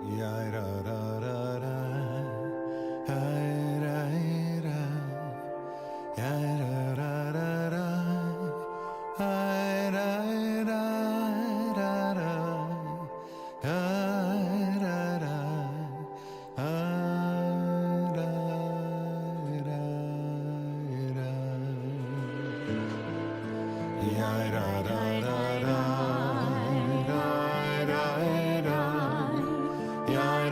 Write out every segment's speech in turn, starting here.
Ya ra ra ra ra, ay ra ra, ya ra ra ra ra, ay ra ra ra ra, ay ra ra, ay ra ra ra, ya ra ra ra ra, ra ra ra. Yeah.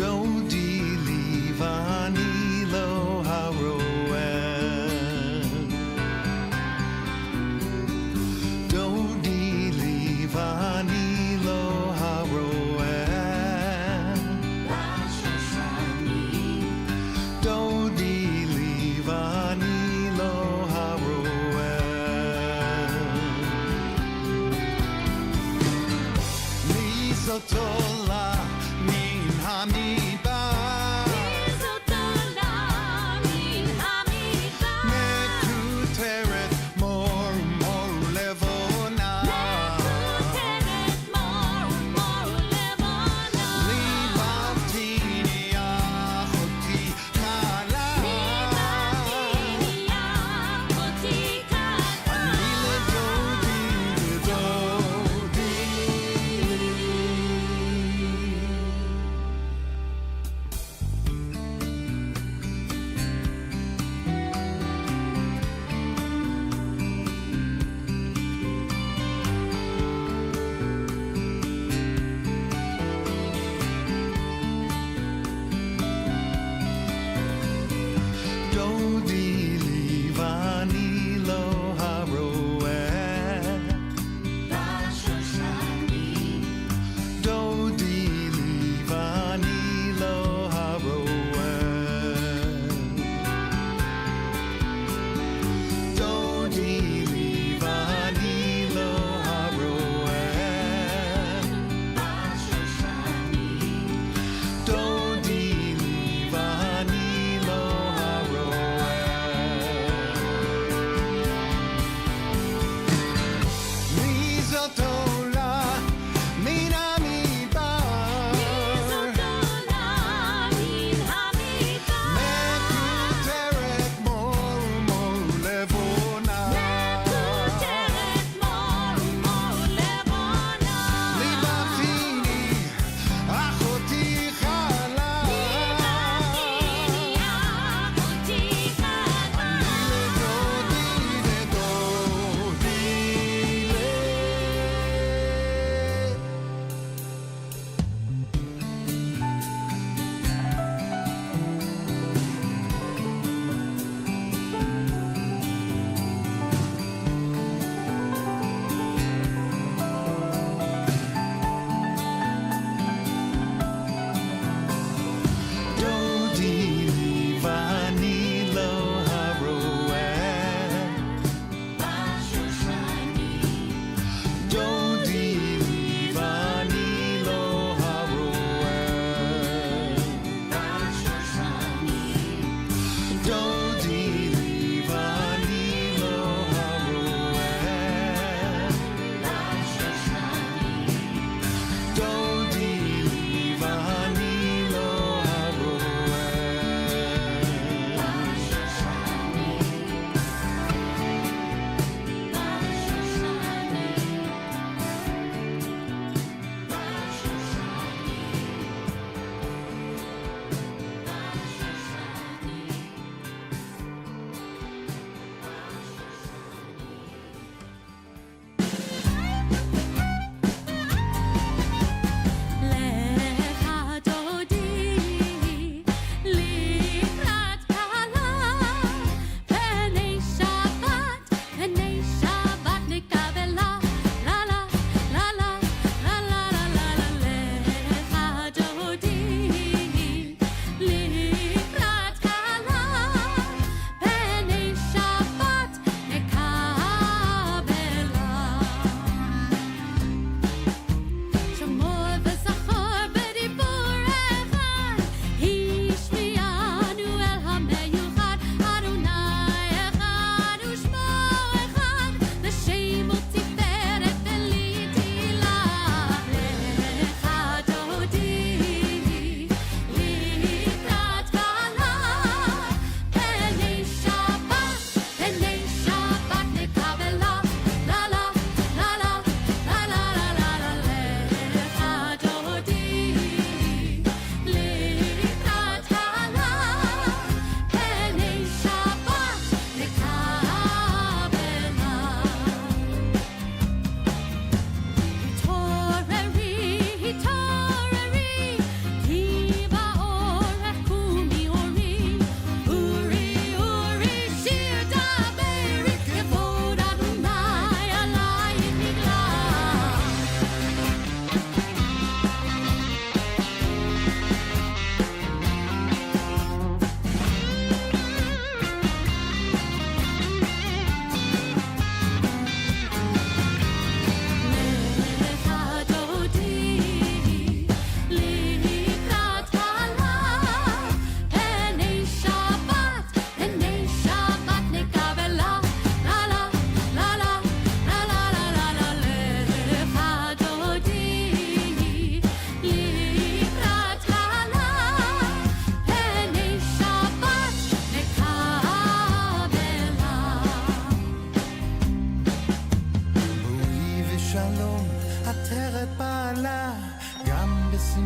Dodi livani lo haroel. Dodi livani lo haroel. Dodi livani lo haroel. Misotola min hamid.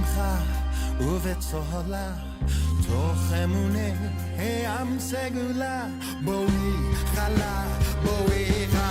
בשמחה ובצהלה, תוך אמוני העם סגולה, בואי חלה, בואי חלה.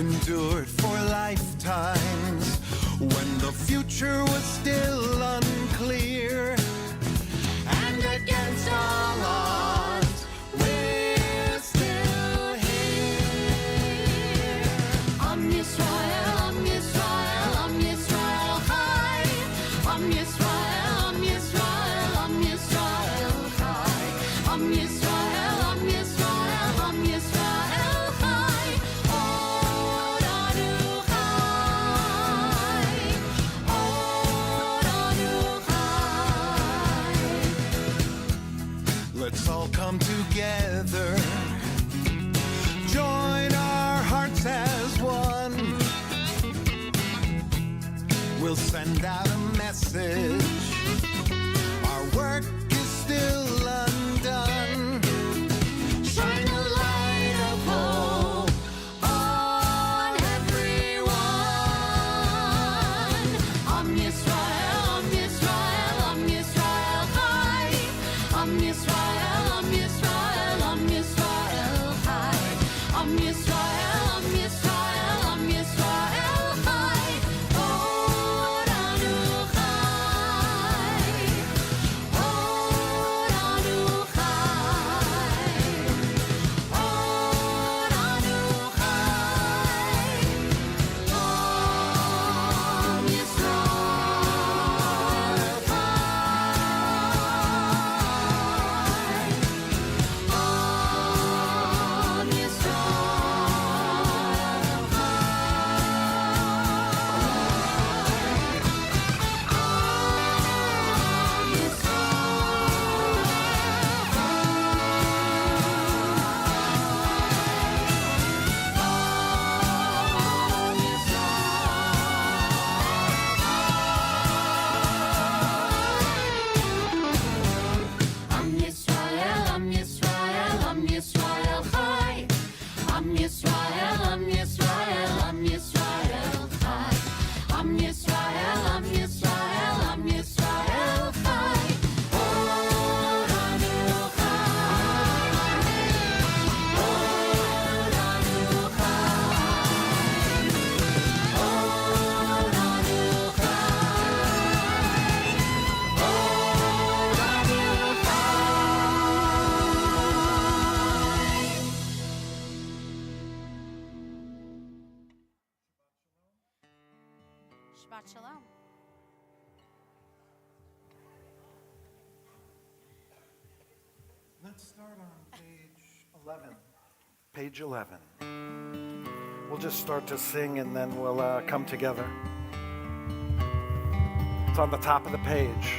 Endured for lifetimes when the future was still unclear, and against all odds we're still here. Am Yisrael, Am Yisrael, Am Yisrael. send out a message. Our work is still undone. Shine a light of hope on everyone. Am Yisrael, Am Yisrael, Am Yisrael Chai. Am Yisrael, Am Yisrael, Am Yisrael Chai. Am Yisrael, Am Yisrael, Am Yisrael Chai. Oranu Chai. Oranu Chai. Oranu Chai. Am Yisrael Chai. Am Yisrael, Am Yisrael, Am Yisrael Chai. Am Yisrael, Am Yisrael, Am Yisrael Chai. Am Yisrael, Am Yisrael, Am Yisrael Chai. Oranu Chai. Oranu Chai. Oranu Shabbat Shalom. Let's start on page 11. Page 11. We'll just start to sing and then we'll come together. It's on the top of the page.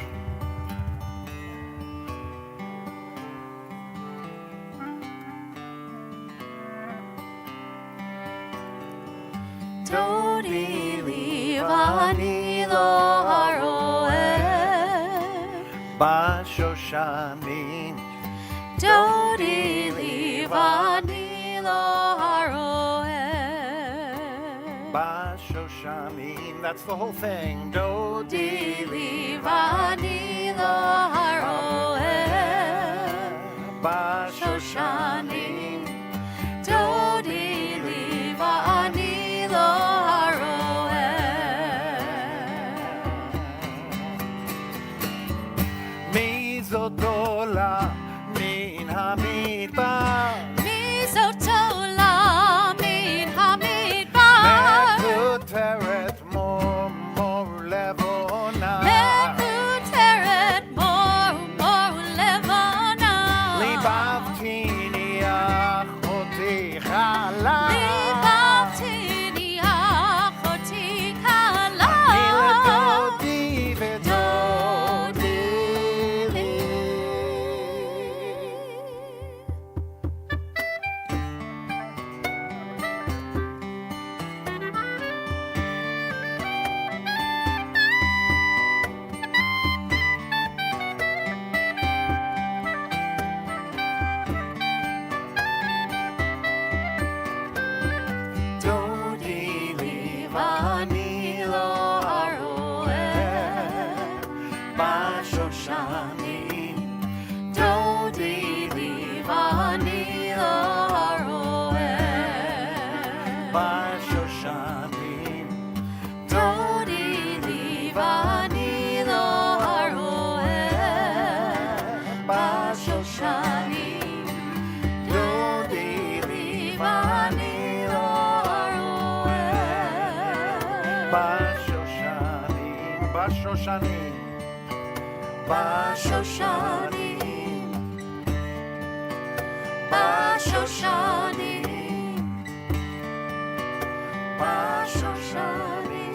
Dodi livani lo haroeh. Bashoshanim. Dodi livani lo haroeh. Bashoshanim. That's the whole thing. Dodi Dodi livani lo haroeh. Bashoshanim. Dodi livani lo haroeh. Mizodola min hamidbar. Mizotola min hamidbar. Mekuteret mor levona. Mekuteret mor levana. Libavtini achoti chala. Libavtini achoti kala. Dodi vedodi li. Dodi livani lo haroeh. Bashoshanim. Dodi livani lo haroeh. Bashoshanim. Dodi livani lo haroeh. Bashoshanim. Dodi livani lo haroeh. Bashoshanim. Bashoshanim. Bashoshanim. Bashoshanim.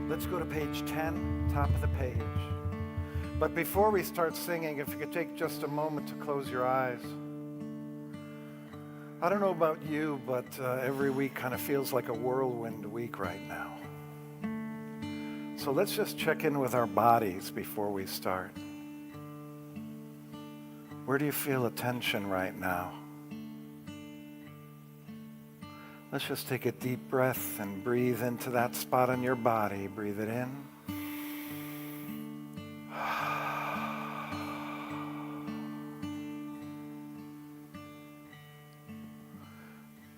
Let's go to page 10, top of the page. But before we start singing, if you could take just a moment to close your eyes. I don't know about you, but every week kind of feels like a whirlwind week right now. So let's just check in with our bodies before we start. Where do you feel a tension right now? Let's just take a deep breath and breathe into that spot on your body. Breathe it in.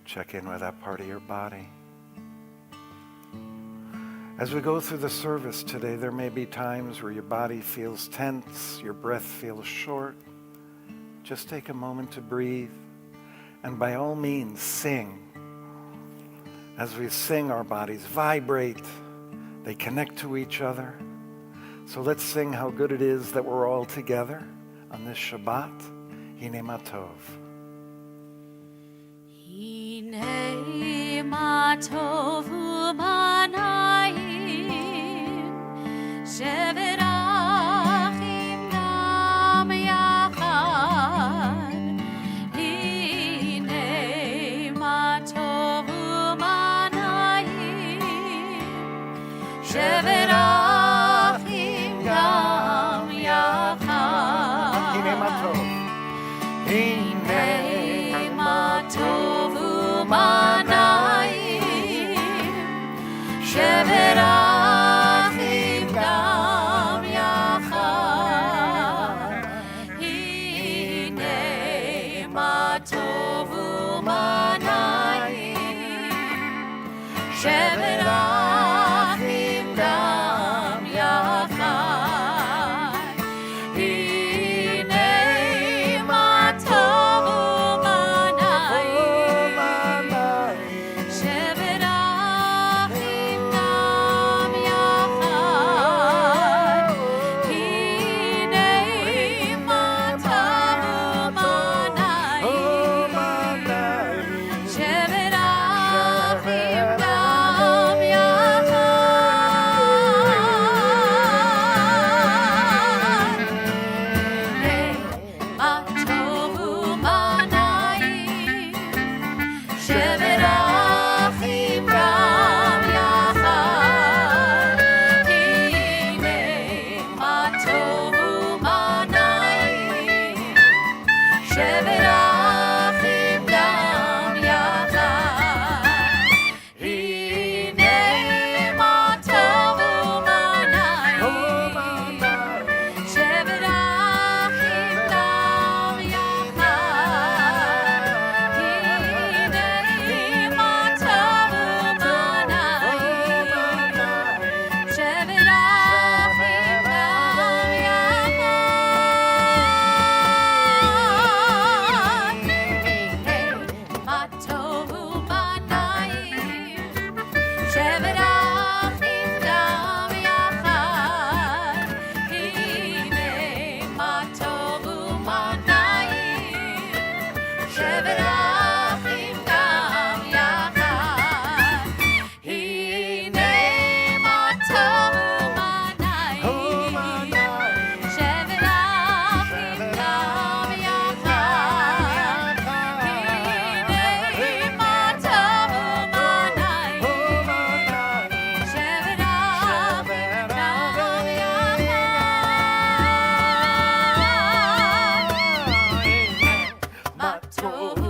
Check in with that part of your body. As we go through the service today, there may be times where your body feels tense, your breath feels short. Just take a moment to breathe, and by all means, sing. As we sing, our bodies vibrate. They connect to each other. So let's sing how good it is that we're all together on this Shabbat. Hine ma tov. Hine ma tov u'manayim shevet achim gam yachad. Hine ma tov u'manayim shevet achim gam yachad. Hine ma tov. Hine ma tov u'manayim shevet achim gam yachad. Hine ma tov u'manayim shevet achim gam yachad. Hine ma tov u'manayim shevet achim gam yachad. Hine ma tov u'manayim shevet achim gam yachad. Ma tov u'manayim shevet achim gam yachad. Hine ma tov u'manayim shevet achim gam yachad. Hine ma tov u'manayim shevet achim gam yachad. Hine ma tov u'manayim shevet achim gam yachad. Ma tov u'manayim shevet achim gam yachad. Hine ma tov u'manayim shevet achim gam yachad. Hine ma tov u'manayim shevet achim gam yachad. Hine ma tov u'manayim shevet achim gam yachad. Ma tov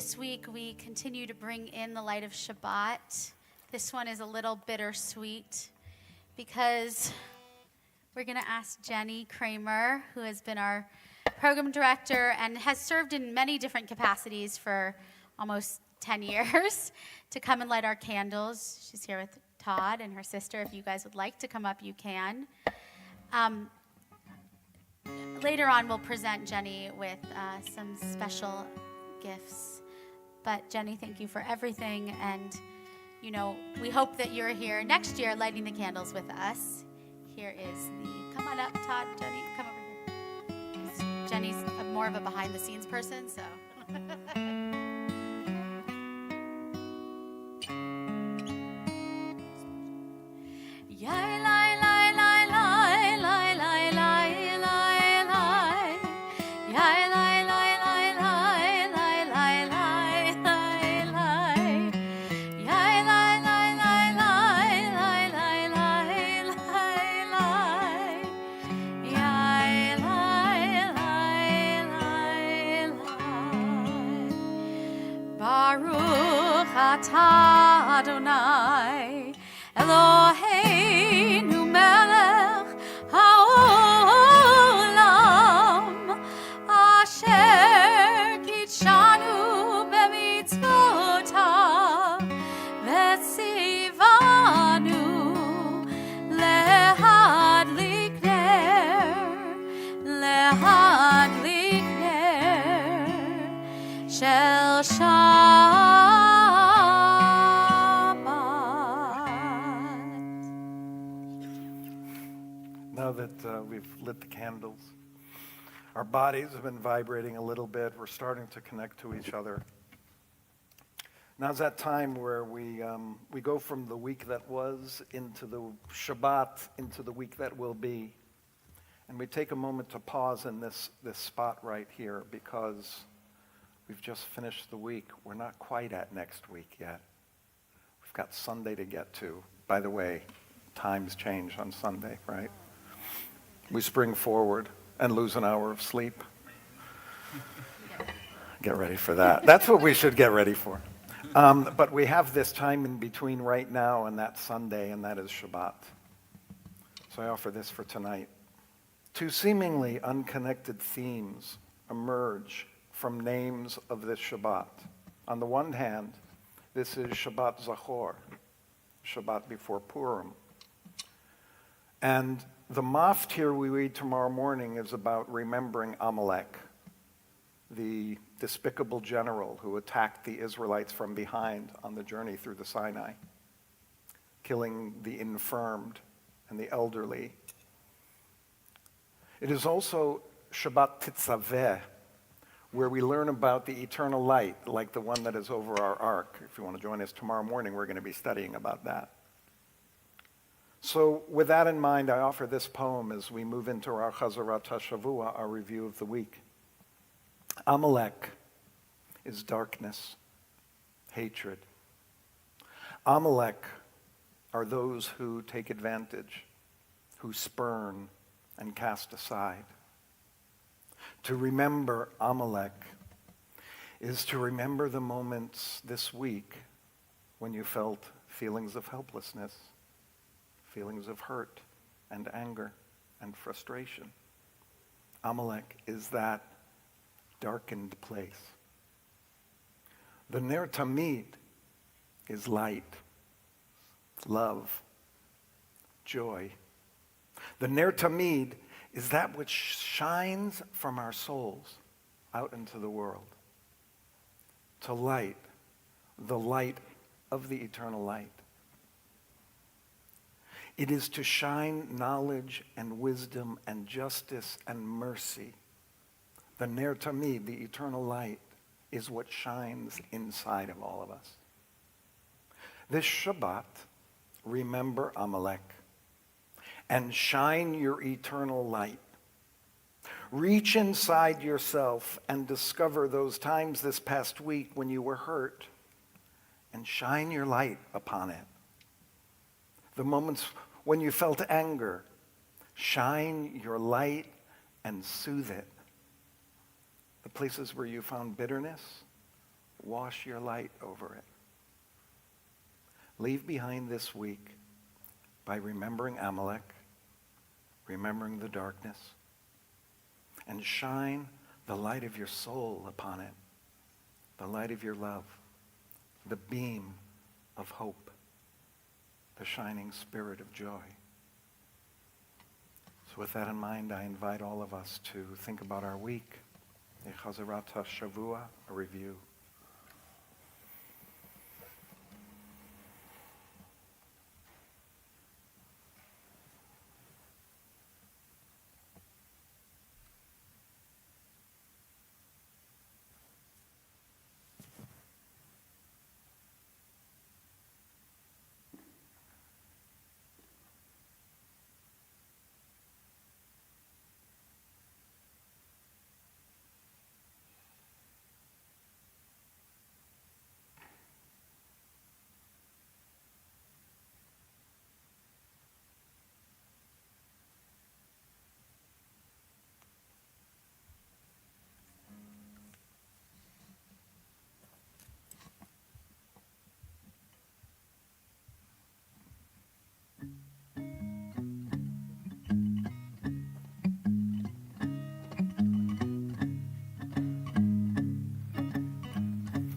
this week we continue to bring in the light of Shabbat. This one is a little bittersweet because we're going to ask Jenny Kramer, who has been our program director and has served in many different capacities for almost 10 years, to come and light our candles. She's here with Todd and her sister. If you guys would like to come up, you can. Later on, we'll present Jenny with some special gifts. But Jenny, thank you for everything. And, you know, we hope that you're here next year lighting the candles with us. Here is come on up, Todd, Jenny, come over here. Jenny's more of a behind-the-scenes person, so. Atah Adonai Eloheinu melech haolam asher kitshanu bemitzvotav vetzivanu lehadlik ner shel Now that we've lit the candles, our bodies have been vibrating a little bit. We're starting to connect to each other. Now's that time where we go from the week that was into the Shabbat, into the week that will be. And we take a moment to pause in this spot right here, because we've just finished the week. We're not quite at next week yet. We've got Sunday to get to. By the way, times change on Sunday, right? We spring forward and lose an hour of sleep. Get ready for that. That's what we should get ready for. But we have this time in between right now and that Sunday, and that is Shabbat. So I offer this for tonight. Two seemingly unconnected themes emerge from names of this Shabbat. On the one hand, this is Shabbat Zachor, Shabbat before Purim. And the maftir we read tomorrow morning is about remembering Amalek, the despicable general who attacked the Israelites from behind on the journey through the Sinai, killing the infirmed and the elderly. It is also Shabbat Titzaveh, where we learn about the eternal light, like the one that is over our ark. If you want to join us tomorrow morning, we're going to be studying about that. So with that in mind, I offer this poem as we move into our Chazarat HaShavua, our review of the week. Amalek is darkness, hatred. Amalek are those who take advantage, who spurn and cast aside. To remember Amalek is to remember the moments this week when you felt feelings of helplessness, feelings of hurt and anger and frustration. Amalek is that darkened place. The Ner Tamid is light, love, joy. The Ner Tamid is that which shines from our souls out into the world to light, the light of the eternal light. It is to shine knowledge and wisdom and justice and mercy. The Ner Tamid, the eternal light, is what shines inside of all of us. This Shabbat, remember Amalek and shine your eternal light. Reach inside yourself and discover those times this past week when you were hurt and shine your light upon it. The moments when you felt anger, shine your light and soothe it. The places where you found bitterness, wash your light over it. Leave behind this week by remembering Amalek, remembering the darkness, and shine the light of your soul upon it, the light of your love, the beam of hope, the shining spirit of joy. So with that in mind, I invite all of us to think about our week, a Chazarat HaShavua, a review.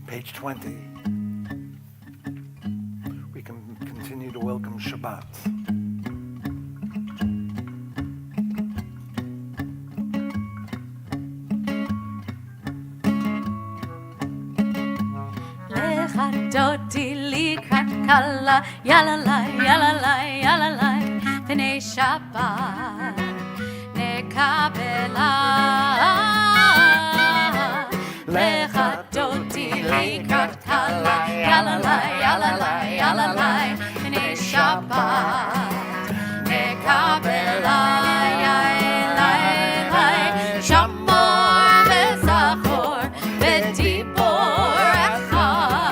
Page 20. We can continue to welcome Shabbat. Doti likrat kala, yalalai, yalalai, yalalai, p'nei Shabbat nekabela. Lecha doti likrat kala, yalalai, yalalai, yalalai, p'nei Shabbat nekabela. Shamor v'zachor v'dibor echad.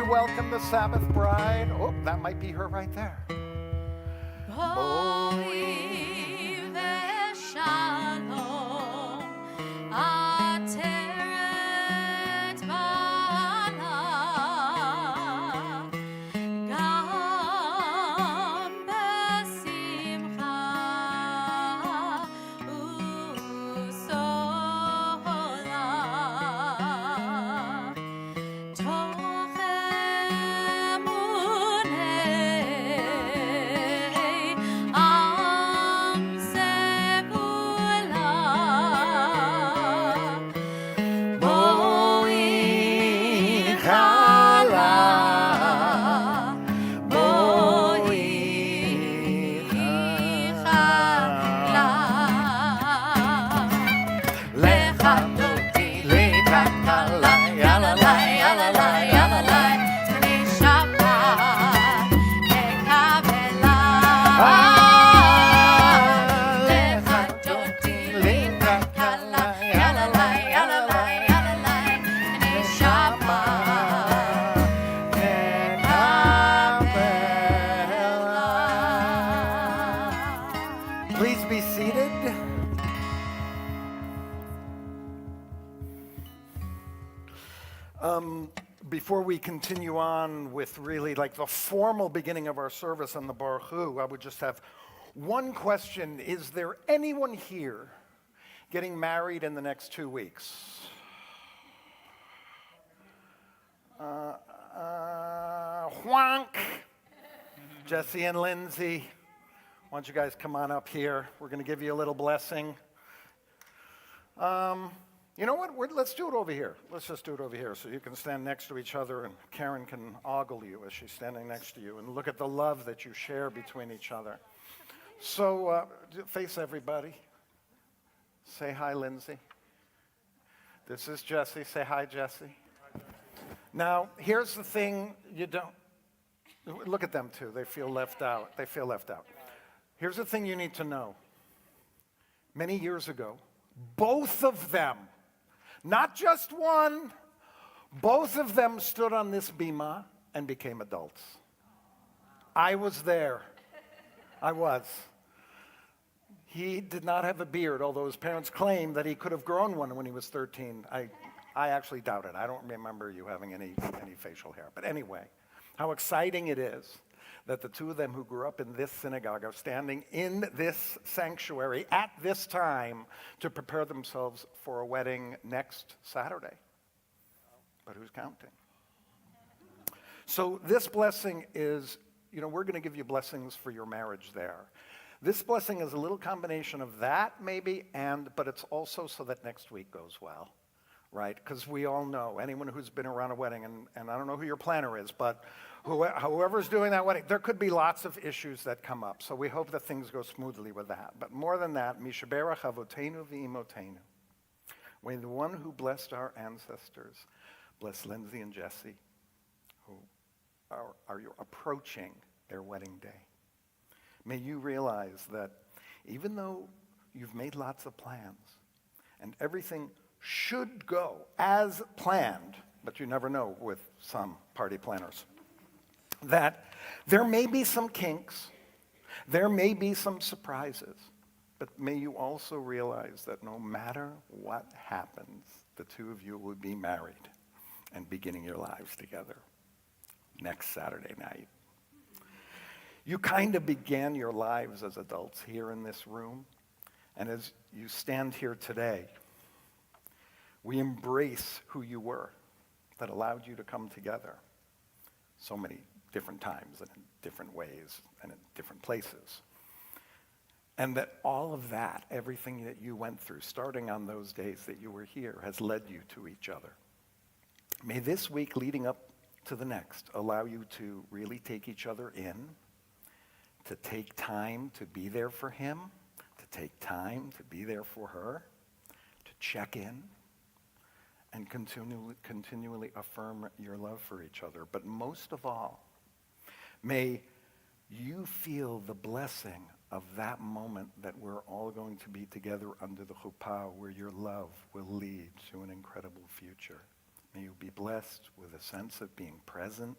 Welcome the Sabbath bride. Oh, that might be her right there. Boi v'shalom ateret bala gam besimcha usola. Before we continue on with really like the formal beginning of our service on the Baruch Hu, I would just have one question. Is there anyone here getting married in the next 2 weeks? Whonk! Jesse and Lindsay, why don't you guys come on up here? We're going to give you a little blessing. You know what? Let's do it over here. Let's just do it over here so you can stand next to each other and Karen can ogle you as she's standing next to you and look at the love that you share between each other. So face everybody. Say hi, Lindsay. This is Jesse. Say hi, Jesse. Now, here's the thing you don't... Look at them, too. They feel left out. They feel left out. Here's the thing you need to know. Many years ago, both of them, not just one, both of them stood on this bima and became adults. I was there. I was. He did not have a beard, although his parents claimed that he could have grown one when he was 13. I actually doubt it. I don't remember you having any facial hair. But anyway, how exciting it is that the two of them who grew up in this synagogue are standing in this sanctuary at this time to prepare themselves for a wedding next Saturday. But who's counting? So this blessing is, we're going to give you blessings for your marriage there. This blessing is a little combination of that maybe, but it's also so that next week goes well. Right? Because we all know, anyone who's been around a wedding, and I don't know who your planner is, but whoever's doing that wedding, there could be lots of issues that come up. So we hope that things go smoothly with that. But more than that, Mishaberach Avotenu v'Imotenu. May the one who blessed our ancestors bless Lindsay and Jesse, who are approaching their wedding day. May you realize that even though you've made lots of plans and everything should go as planned, but you never know with some party planners, that there may be some kinks, there may be some surprises, but may you also realize that no matter what happens, the two of you will be married and beginning your lives together next Saturday night. You kind of began your lives as adults here in this room, and as you stand here today, we embrace who you were that allowed you to come together so many different times and in different ways and in different places. And that all of that, everything that you went through, starting on those days that you were here, has led you to each other. May this week leading up to the next allow you to really take each other in, to take time to be there for him, to take time to be there for her, to check in, and continually affirm your love for each other. But most of all, may you feel the blessing of that moment that we're all going to be together under the chuppah, where your love will lead to an incredible future. May you be blessed with a sense of being present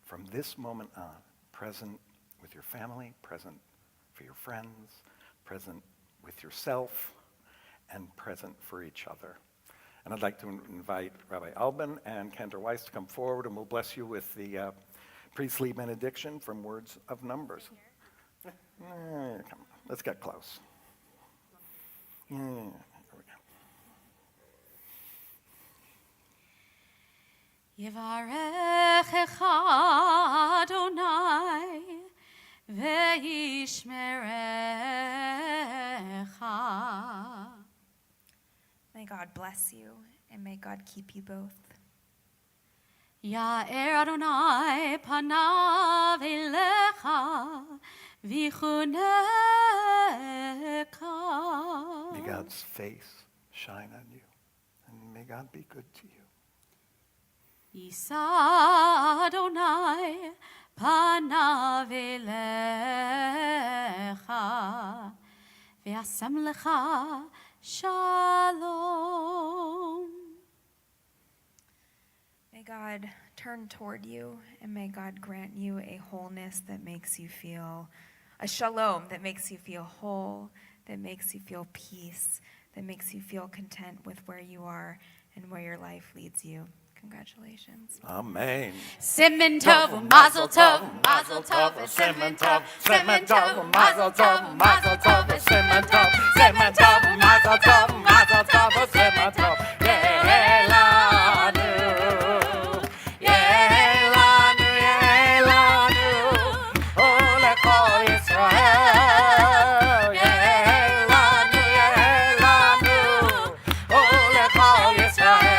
from this moment on, present with your family, present for your friends, present with yourself, and present for each other. And I'd like to invite Rabbi Alban and Cantor Weiss to come forward, and we'll bless you with the priestly benediction from Words of Numbers. Come on, let's get close. Here we go. Yivarechecha Adonai ve'yishmerecha. May God bless you, and may God keep you both. Ya'er Adonai panav elecha v'chuneka. May God's face shine on you, and may God be good to you. Yisa Adonai panav elecha v'yasem lecha Shalom. May God turn toward you, and may God grant you a wholeness that makes you feel, a shalom that makes you feel whole, that makes you feel peace, that makes you feel content with where you are and where your life leads you. Congratulations. Amen. Simon Tov, Mazel Tov, Mazel Tov, Simon Tov, Simon Tov, Mazel Tov, Mazel Tov, Simon Tov, Simon Tov, Mazel Tov, Mazel Tov, Simon Tov. Yehelanu, Yehelanu, Yehelanu, Olechol Yisrael. Yehelanu, Yehelanu, Olechol Yisrael.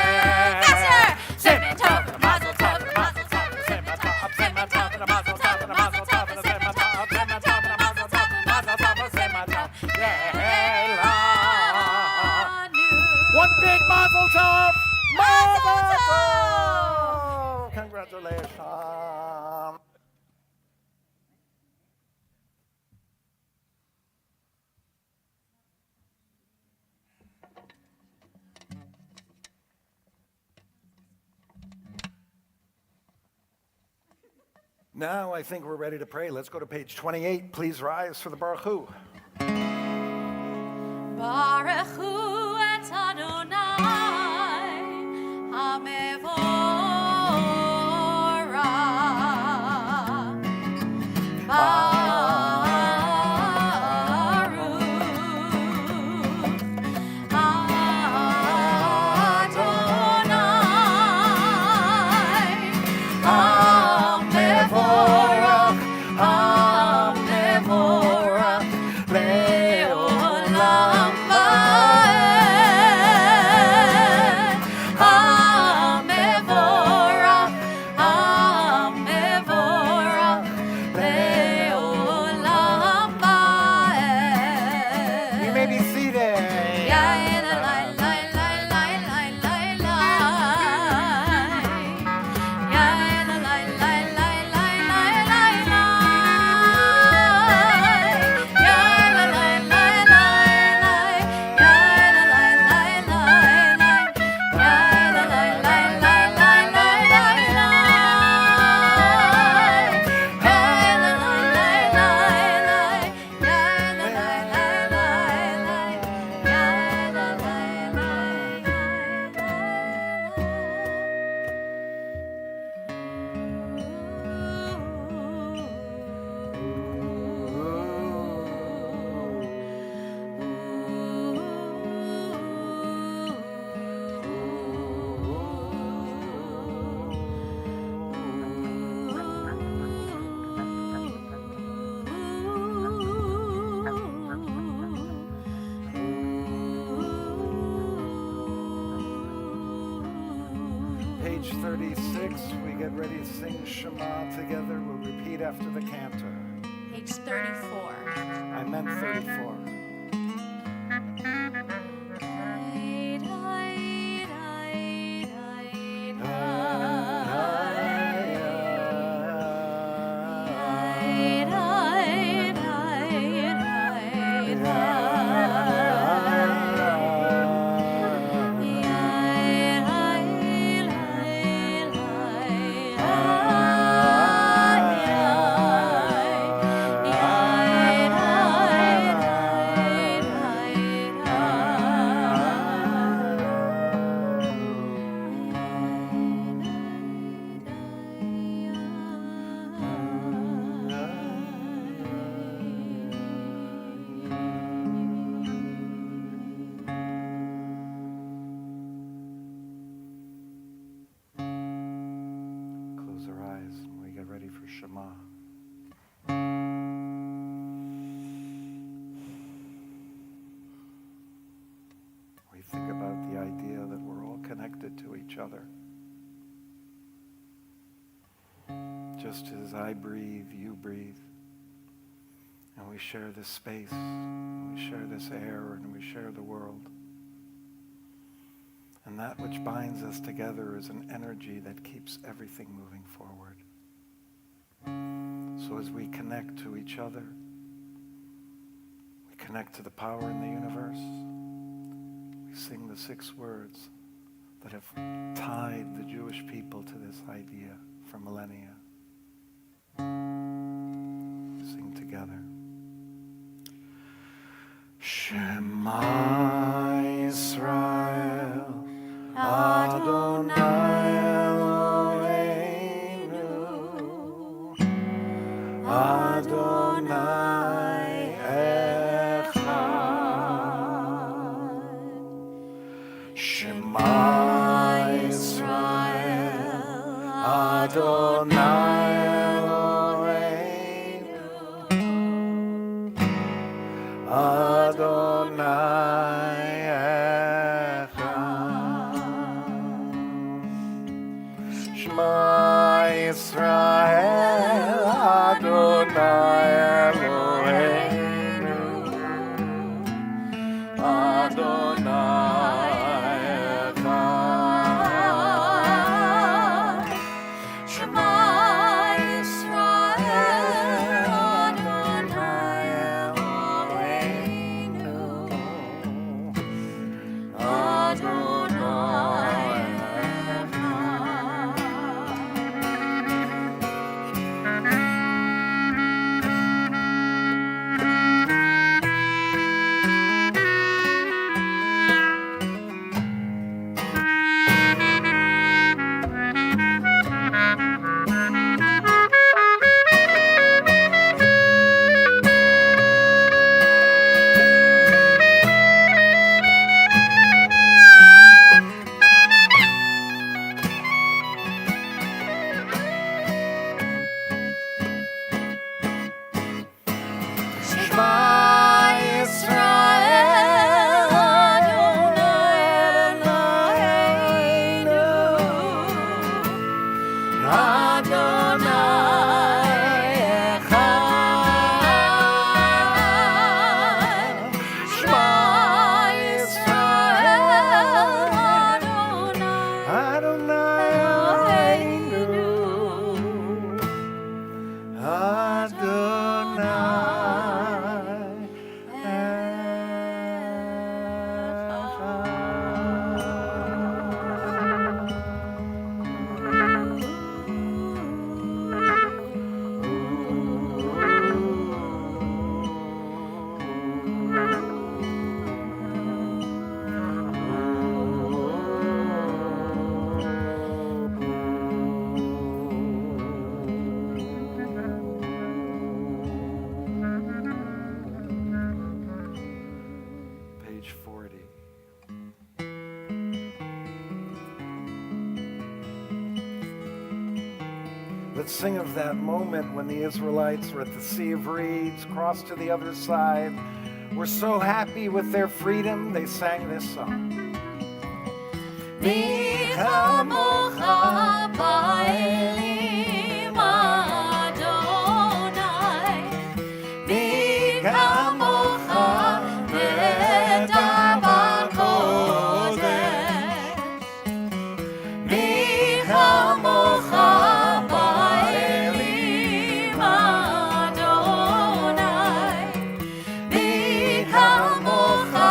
Simon Tov, Mazel Tov, Mazel Tov, Simon Tov, Simon Tov, Mazel Tov, Mazel Tov, Simon Tov, Simon Tov, Mazel Tov, Mazel Tov, Simon Tov. Yehelanu. One big mazel tov! Mazel tov! Congratulations. Now I think we're ready to pray. Let's go to page 28. Please rise for the Baruch Hu. Baruch Hu et Adonai HaMevorach. You may be seated. Page 36, we get ready to sing Shema together. We'll repeat after the cantor. Page 34. I meant 34. Close our eyes and we get ready for Shema. We think about the idea that we're all connected to each other. Just as I breathe, you breathe. And we share this space, we share this air, and we share the world. And that which binds us together is an energy that keeps everything moving forward. So as we connect to each other, we connect to the power in the universe. We sing the 6 words that have tied the Jewish people to this idea for millennia. We sing together. Shema Yisrael, Adonai Shema Yisrael Adonai Eloheinu Adonai Echad. Shema Yisrael Adonai Eloheinu Adonai Shema Yisrael Adonai Eloheinu Adonai Echad. Shema Yisrael Adonai Eloheinu Page 40. Let's sing of that moment when the Israelites were at the Sea of Reeds, crossed to the other side, were so happy with their freedom, they sang this song. Mi chamocha ba'elim Adonai, mi chamocha nehedar b'kodesh, mi chamocha ba'elim Adonai, mi chamocha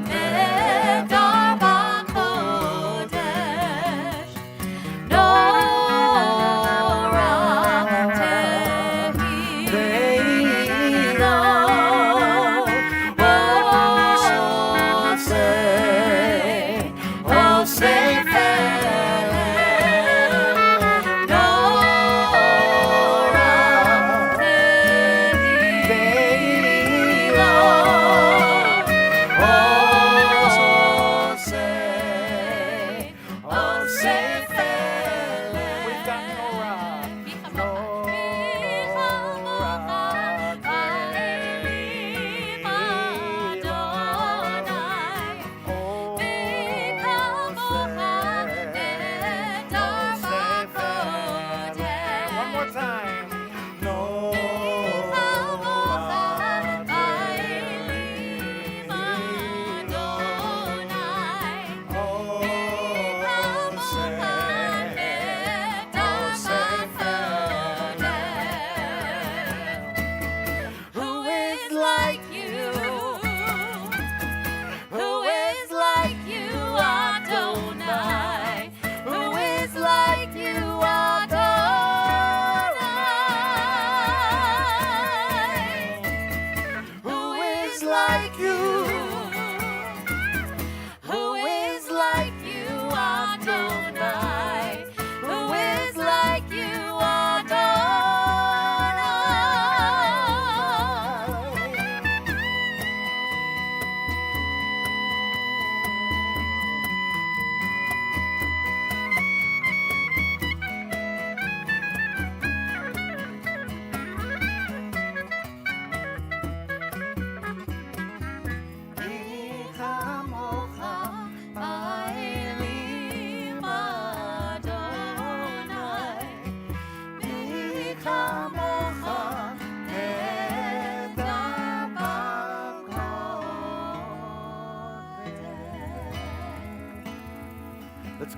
nehedar b'kodesh.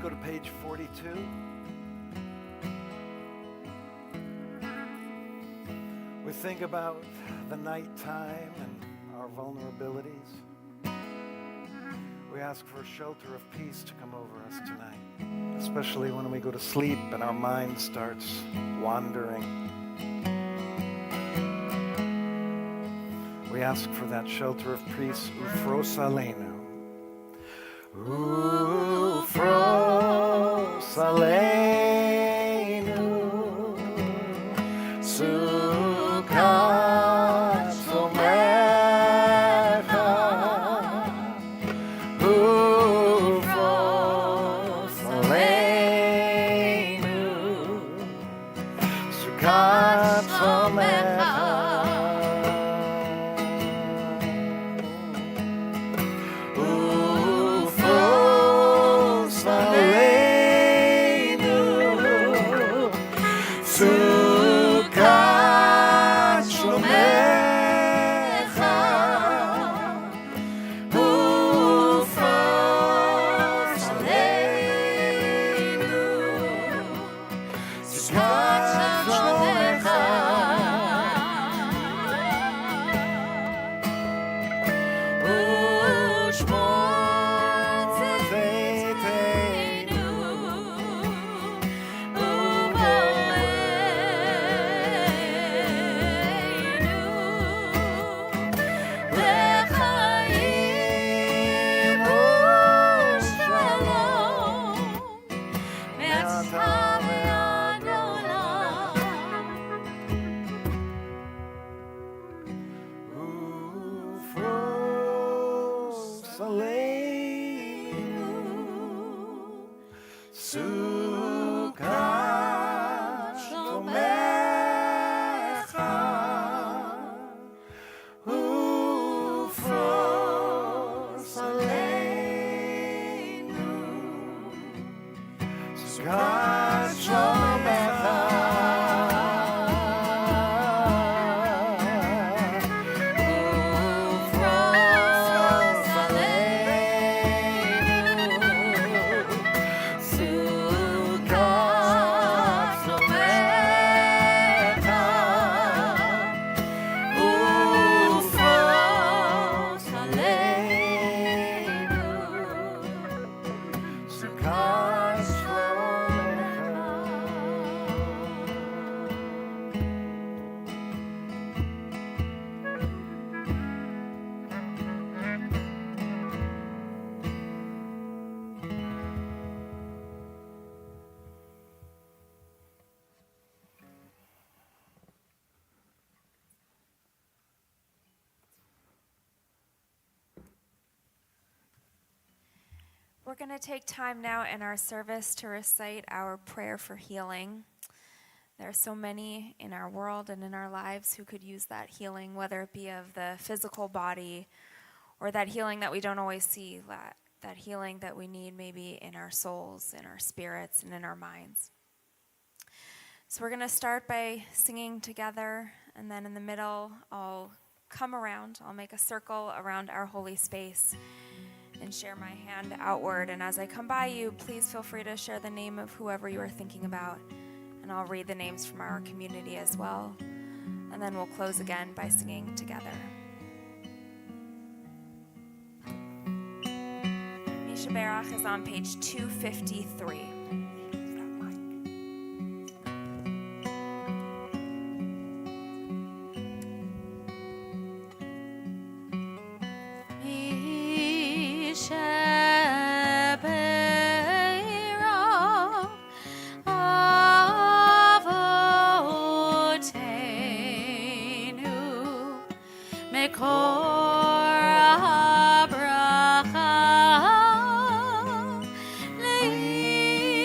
go to page 42. We think about the nighttime and our vulnerabilities. We ask for a shelter of peace to come over us tonight, especially when we go to sleep and our mind starts wandering. We ask for that shelter of peace, Ufros Aleinu. Ufros Aleinu, Sukkot Shomecha, Ufros Aleinu, Sukkot Shomecha. We're going to take time now in our service to recite our prayer for healing. There are so many in our world and in our lives who could use that healing, whether it be of the physical body or that healing that we don't always see, that healing that we need maybe in our souls, in our spirits, and in our minds. So we're going to start by singing together, and then in the middle, I'll come around. I'll make a circle around our holy space and share my hand outward. And as I come by you, please feel free to share the name of whoever you are thinking about. And I'll read the names from our community as well. And then we'll close again by singing together. Misha Berach is on page 253. Leave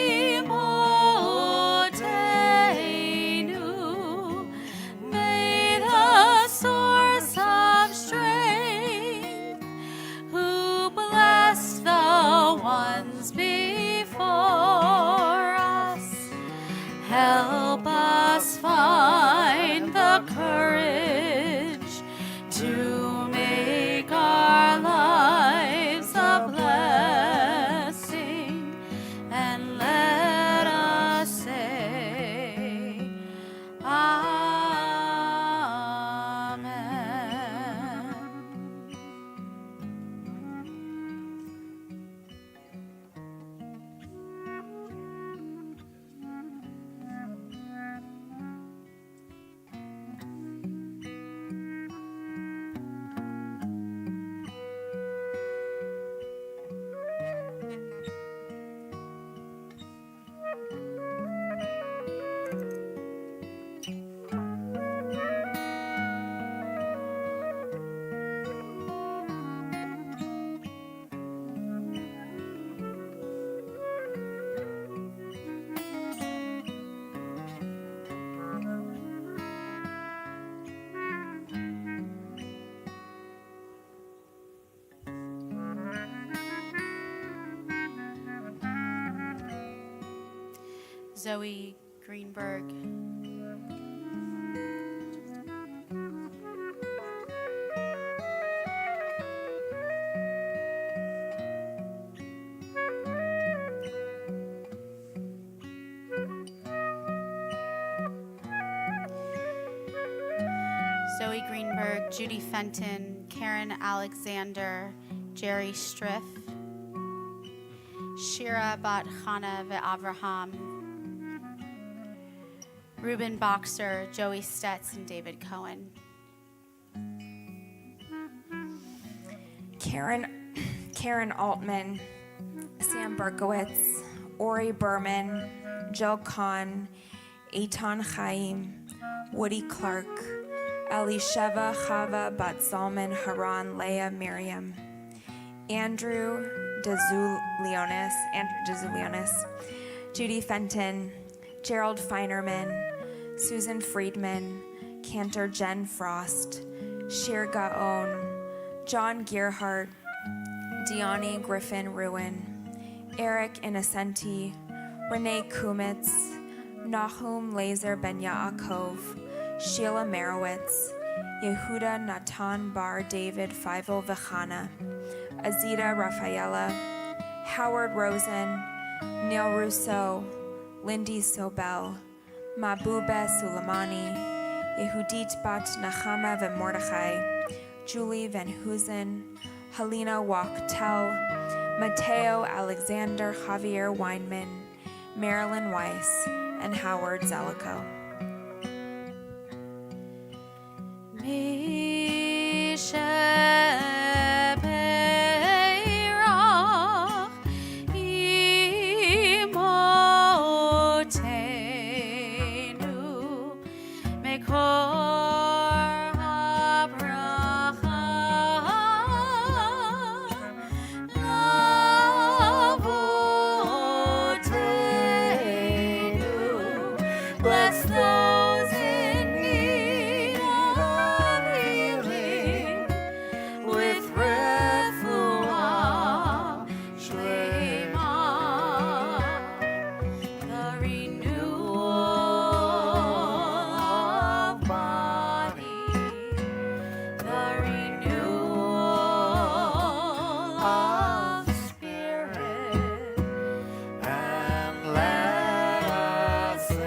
Zoe Greenberg. Zoe Greenberg, Judy Fenton, Karen Alexander, Jerry Striff, Shira Bat Chana Ve'Avraham, Ruben Boxer, Joey Stetz, and David Cohen. Karen Altman, Sam Berkowitz, Ori Berman, Jill Kahn, Eitan Chaim, Woody Clark, Elisheva Chava Bat Zalman Haran Leah Miriam, Andrew DeZulionis, Judy Fenton, Gerald Feinerman, Susan Friedman, Cantor Jen Frost, Shir Gaon, John Gearhart, Diani Griffin Ruin, Eric Innocenti, Renee Kumitz, Nahum Laser Ben Yaakov, Sheila Merowitz, Yehuda Natan Bar David Feivel Vechana, Azita Rafaela, Howard Rosen, Neil Rousseau, Lindy Sobel, Mabube Suleimani, Yehudit Bat Nachama Vemordechai, Julie Van Hoosen, Helena Wachtel, Mateo Alexander Javier Weinman, Marilyn Weiss, and Howard Zellico. Bless those in need of healing with refuah shlema, the renewal of body, the renewal of spirit, and let us sing.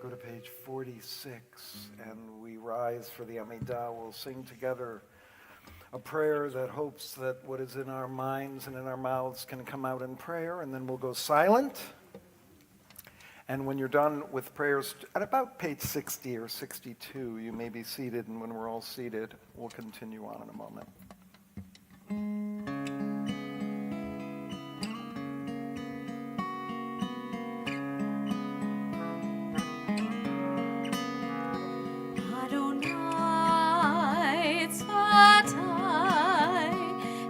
Go to page 46, and we rise for the Amidah. We'll sing together a prayer that hopes that what is in our minds and in our mouths can come out in prayer, and then we'll go silent. And when you're done with prayers, at about page 60 or 62, you may be seated, and when we're all seated, we'll continue on in a moment. Adonai tzvatai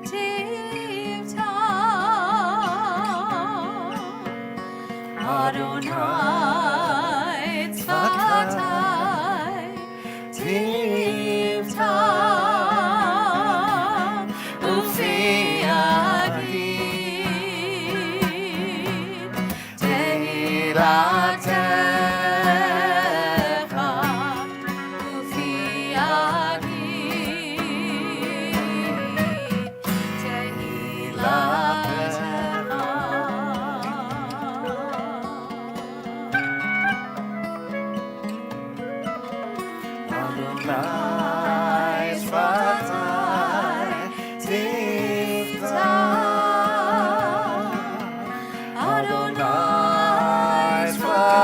tivta, Adonai tzvatai tivta, ufi yagid tehilatecha, ufi yagid tehilatecha. Adonai tzvatai tivta, Adonai tzvatai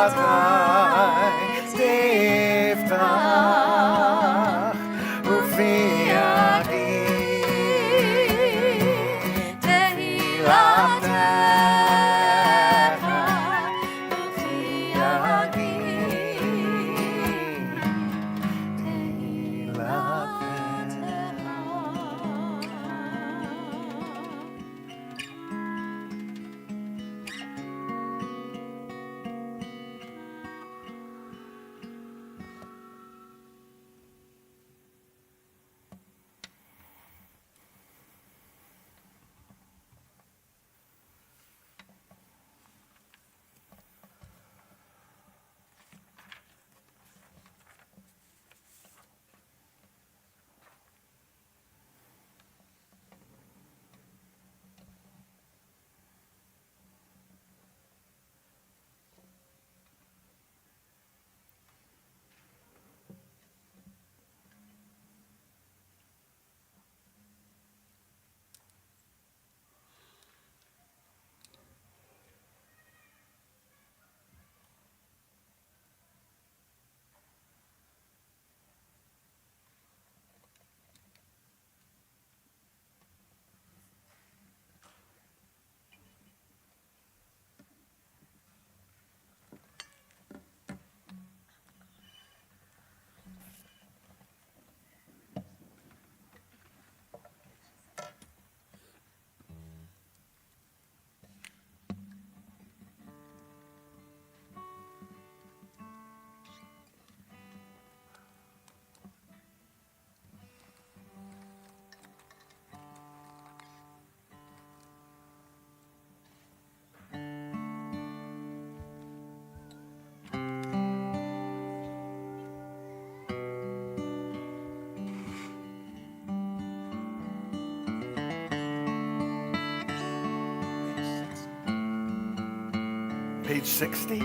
Page 60.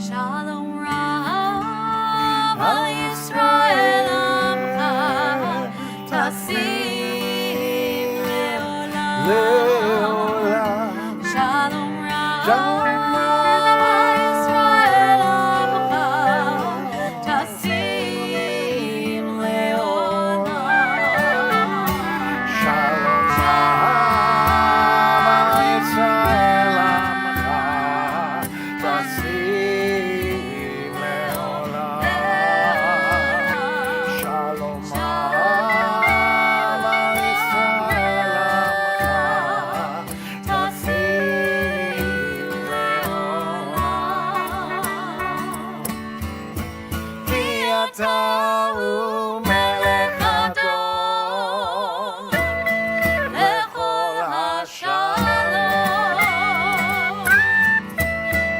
Shalom Rav Yisrael Amcha Tasim Leolam. Shalom Rav Yisrael Amcha Tasim Leolam. Shalom Yisrael Amcha Tasim Leolam. Shalom Yisrael Amcha Tasim Leolam. Ki ata hu melech adon lechol hashalom.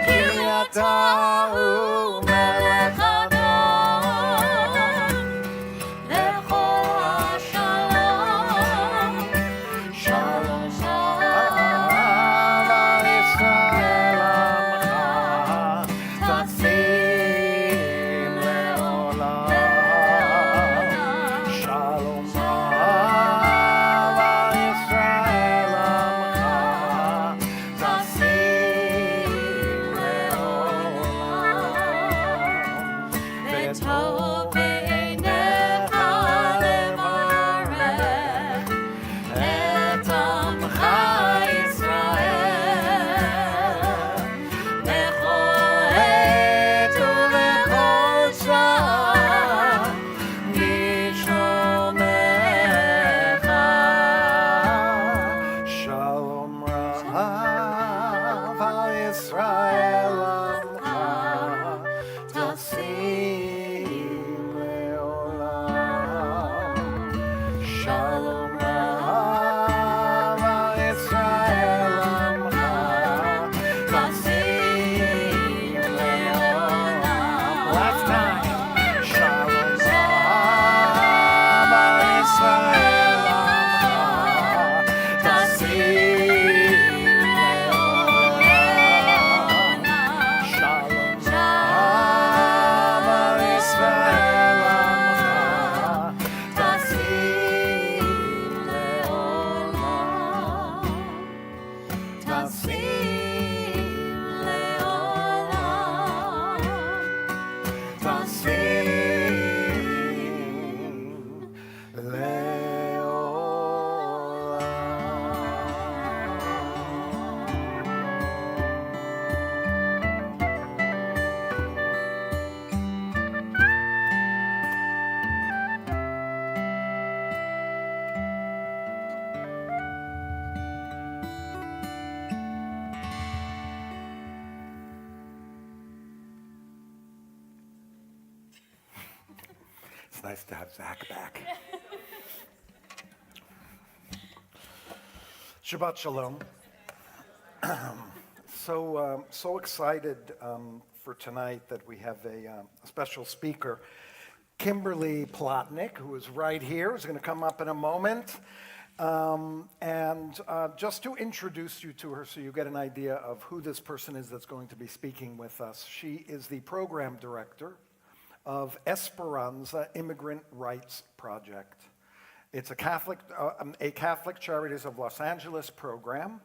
Ki ata hu melech adon lechol hashalom. Shalom Yisrael Amcha Tasim Leolam. Shalom Yisrael Amcha Tasim Leolam. V'tov b'einecha levarech et amcha Yisrael b'chol עת ובכל שעה לשומרך. Shalom Rav Yisrael Amcha Tasim Leolam. Shalom Rav Yisrael Amcha Tasim Leolam. Last time. Shalom Rav Yisrael Amcha Tasim Leolam. Shalom Rav Yisrael Amcha Tasim Leolam. Tasim Leolam. Tasim It's nice to have Zach back. Shabbat Shalom. So excited for tonight that we have a special speaker, Kimberley Plotnik, who is right here, is going to come up in a moment. And just to introduce you to her so you get an idea of who this person is that's going to be speaking with us, she is the program director of Esperanza Immigrant Rights Project. It's a Catholic Charities of Los Angeles program.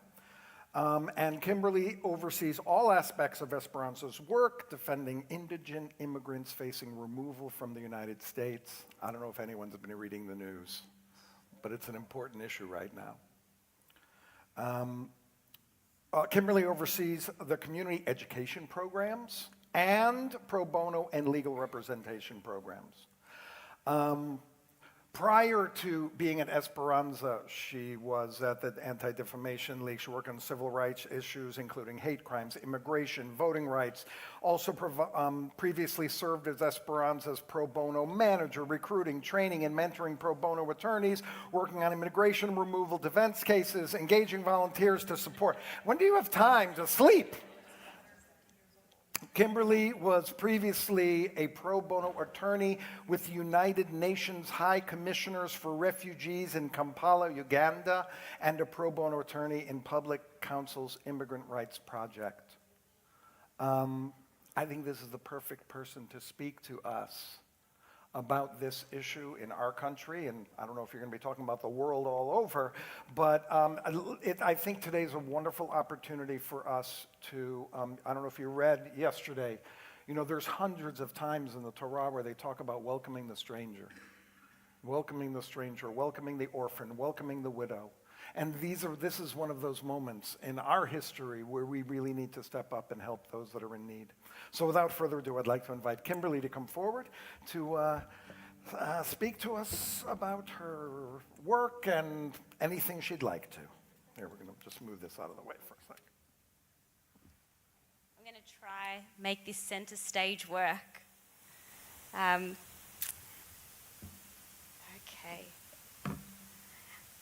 And Kimberley oversees all aspects of Esperanza's work, defending indigent immigrants facing removal from the United States. I don't know if anyone's been reading the news, but it's an important issue right now. Kimberley oversees the community education programs and pro bono and legal representation programs. Prior to being at Esperanza, she was at the Anti-Defamation League. She worked on civil rights issues, including hate crimes, immigration, voting rights. Also previously served as Esperanza's pro bono manager, recruiting, training, and mentoring pro bono attorneys, working on immigration removal defense cases, engaging volunteers to support. When do you have time to sleep? Kimberley was previously a pro bono attorney with the United Nations High Commissioners for Refugees in Kampala, Uganda, and a pro bono attorney in Public Council's Immigrant Rights Project. I think this is the perfect person to speak to us about this issue in our country, and I don't know if you're going to be talking about the world all over, but I think today's a wonderful opportunity for us to, I don't know if you read yesterday, there's hundreds of times in the Torah where they talk about welcoming the stranger, welcoming the orphan, welcoming the widow. And this is one of those moments in our history where we really need to step up and help those that are in need. So without further ado, I'd like to invite Kimberley to come forward to speak to us about her work and anything she'd like to. Here, we're going to just move this out of the way for a second. I'm going to try make this center stage work. Okay.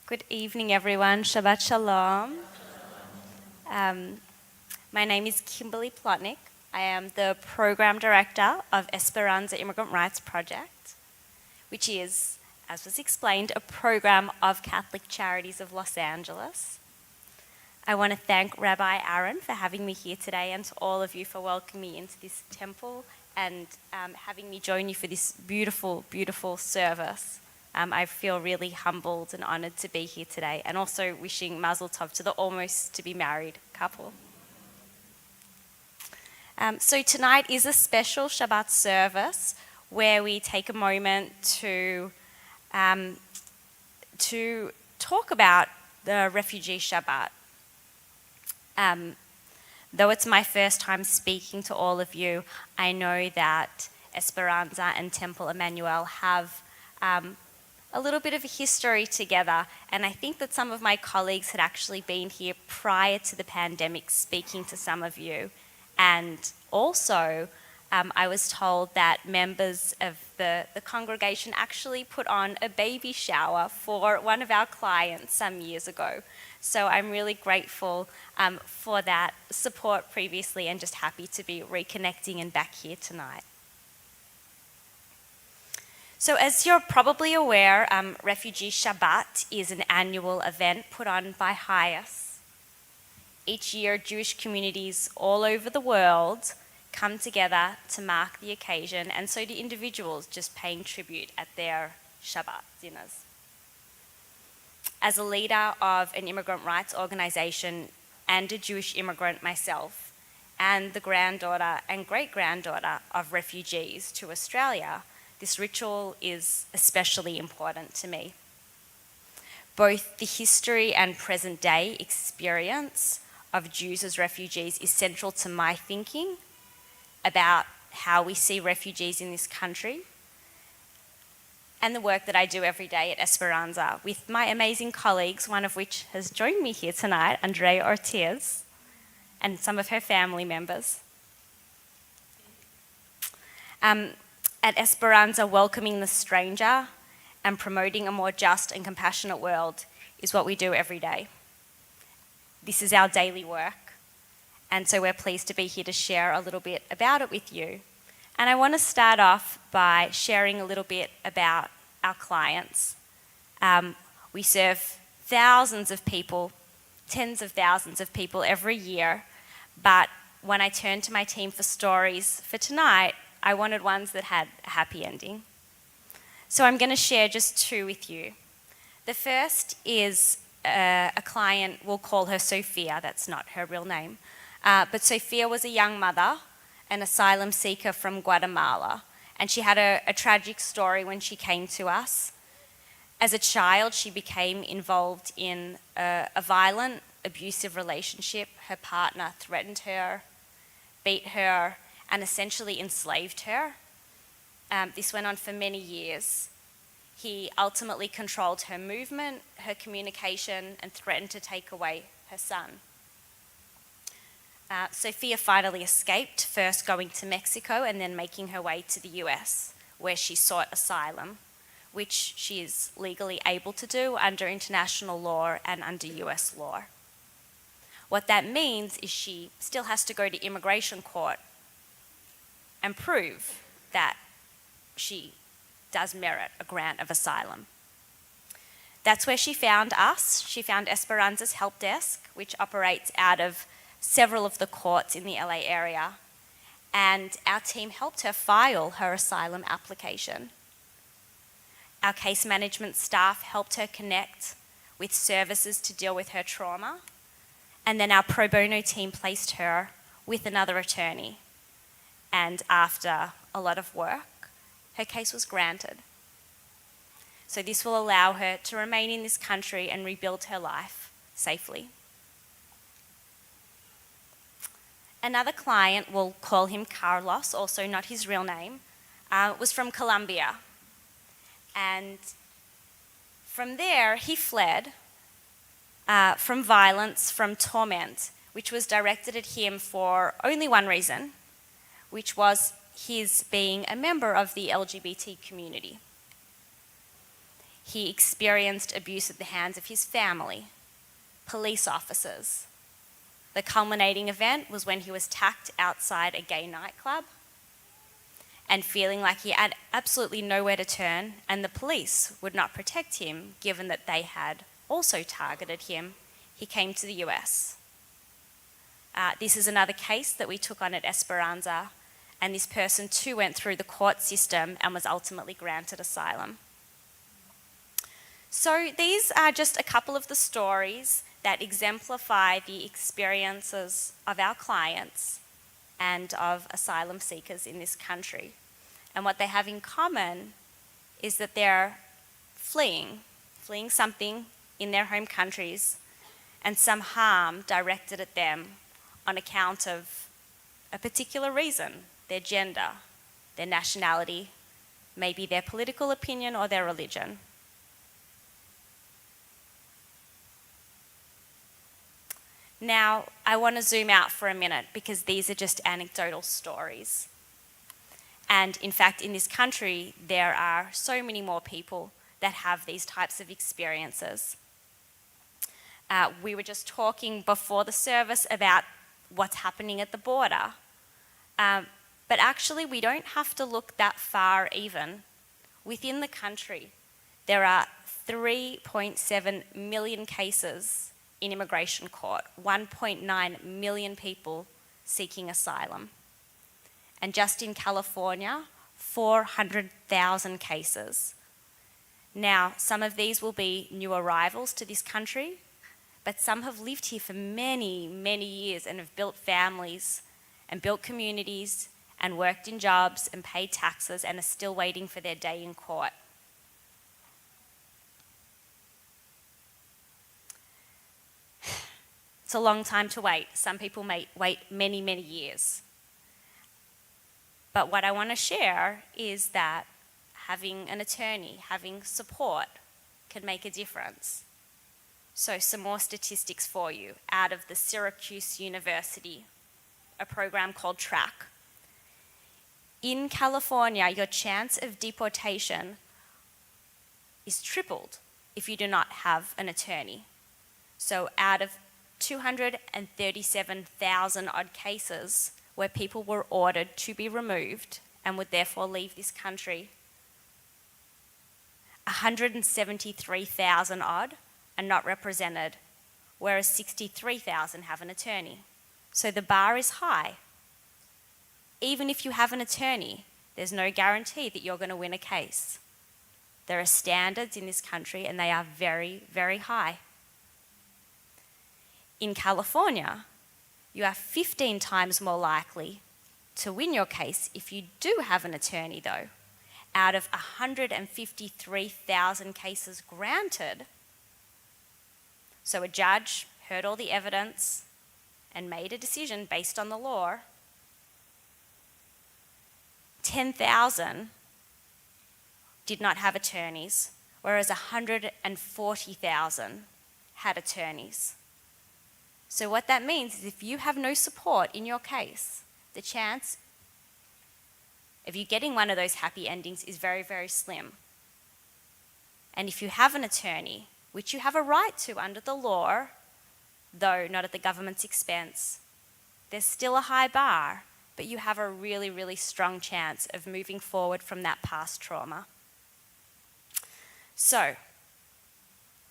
Good evening, everyone. Shabbat Shalom. My name is Kimberley Plotnik. I am the Program Director of Esperanza Immigrant Rights Project, which is, as was explained, a program of Catholic Charities of Los Angeles. I want to thank Rabbi Aaron for having me here today, and to all of you for welcoming me into this temple and having me join you for this beautiful, beautiful service. I feel really humbled and honored to be here today, and also wishing Mazel Tov to the almost to be married couple. So tonight is a special Shabbat service where we take a moment to talk about the Refugee Shabbat. Though it's my first time speaking to all of you, I know that Esperanza and Temple Emanuel have a little bit of a history together, and I think that some of my colleagues had actually been here prior to the pandemic speaking to some of you. And also, I was told that members of the congregation actually put on a baby shower for one of our clients some years ago. So I'm really grateful for that support previously, and just happy to be reconnecting and back here tonight. So as you're probably aware, Refugee Shabbat is an annual event put on by HIAS. Each year, Jewish communities all over the world come together to mark the occasion, and so do individuals just paying tribute at their Shabbat dinners. As a leader of an immigrant rights organization and a Jewish immigrant myself, and the granddaughter and great-granddaughter of refugees to Australia, this ritual is especially important to me. Both the history and present-day experience of Jews as refugees is central to my thinking about how we see refugees in this country, and the work that I do every day at Esperanza with my amazing colleagues, one of which has joined me here tonight, Andrea Ortiz, and some of her family members. At Esperanza, welcoming the stranger and promoting a more just and compassionate world is what we do every day. This is our daily work, and so we're pleased to be here to share a little bit about it with you. And I want to start off by sharing a little bit about our clients. We serve thousands of people, tens of thousands of people every year, but when I turned to my team for stories for tonight, I wanted ones that had a happy ending. So I'm going to share just two with you. The first is a client, we'll call her Sophia, that's not her real name, but Sophia was a young mother, an asylum seeker from Guatemala, and she had a tragic story when she came to us. As a child, she became involved in a violent, abusive relationship. Her partner threatened her, beat her, and essentially enslaved her. This went on for many years. He ultimately controlled her movement, her communication, and threatened to take away her son. Sophia finally escaped, first going to Mexico and then making her way to the US, where she sought asylum, which she is legally able to do under international law and under US law. What that means is she still has to go to immigration court and prove that she does merit a grant of asylum. That's where she found us. She found Esperanza's help desk, which operates out of several of the courts in the LA area, and our team helped her file her asylum application. Our case management staff helped her connect with services to deal with her trauma, and then our pro bono team placed her with another attorney. And after a lot of work, her case was granted. So this will allow her to remain in this country and rebuild her life safely. Another client, we'll call him Carlos, also not his real name, was from Colombia. And from there, he fled from violence, from torment, which was directed at him for only one reason, which was his being a member of the LGBT community. He experienced abuse at the hands of his family, police officers. The culminating event was when he was attacked outside a gay nightclub, and feeling like he had absolutely nowhere to turn, and the police would not protect him, given that they had also targeted him, he came to the US. This is another case that we took on at Esperanza, and this person too went through the court system and was ultimately granted asylum. So these are just a couple of the stories that exemplify the experiences of our clients and of asylum seekers in this country. And what they have in common is that they're fleeing something in their home countries, and some harm directed at them on account of a particular reason: their gender, their nationality, maybe their political opinion or their religion. Now, I want to zoom out for a minute because these are just anecdotal stories. And in fact, in this country, there are so many more people that have these types of experiences. We were just talking before the service about what's happening at the border. But actually, we don't have to look that far even. Within the country, there are 3.7 million cases in immigration court, 1.9 million people seeking asylum. And just in California, 400,000 cases. Now, some of these will be new arrivals to this country, but some have lived here for many, many years and have built families and built communities and worked in jobs and paid taxes and are still waiting for their day in court. It's a long time to wait. Some people may wait many, many years. But what I want to share is that having an attorney, having support can make a difference. So some more statistics for you out of the Syracuse University, a program called TRACK. In California, your chance of deportation is tripled if you do not have an attorney. So out of 237,000 odd cases where people were ordered to be removed and would therefore leave this country, 173,000 odd are not represented, whereas 63,000 have an attorney. So the bar is high. Even if you have an attorney, there's no guarantee that you're going to win a case. There are standards in this country and they are very, very high. In California, you are 15 times more likely to win your case if you do have an attorney, though. Out of 153,000 cases granted, so a judge heard all the evidence and made a decision based on the law, 10,000 did not have attorneys, whereas 140,000 had attorneys. So what that means is if you have no support in your case, the chance of you getting one of those happy endings is very, very slim. And if you have an attorney, which you have a right to under the law, though not at the government's expense, there's still a high bar but you have a really, really strong chance of moving forward from that past trauma. So,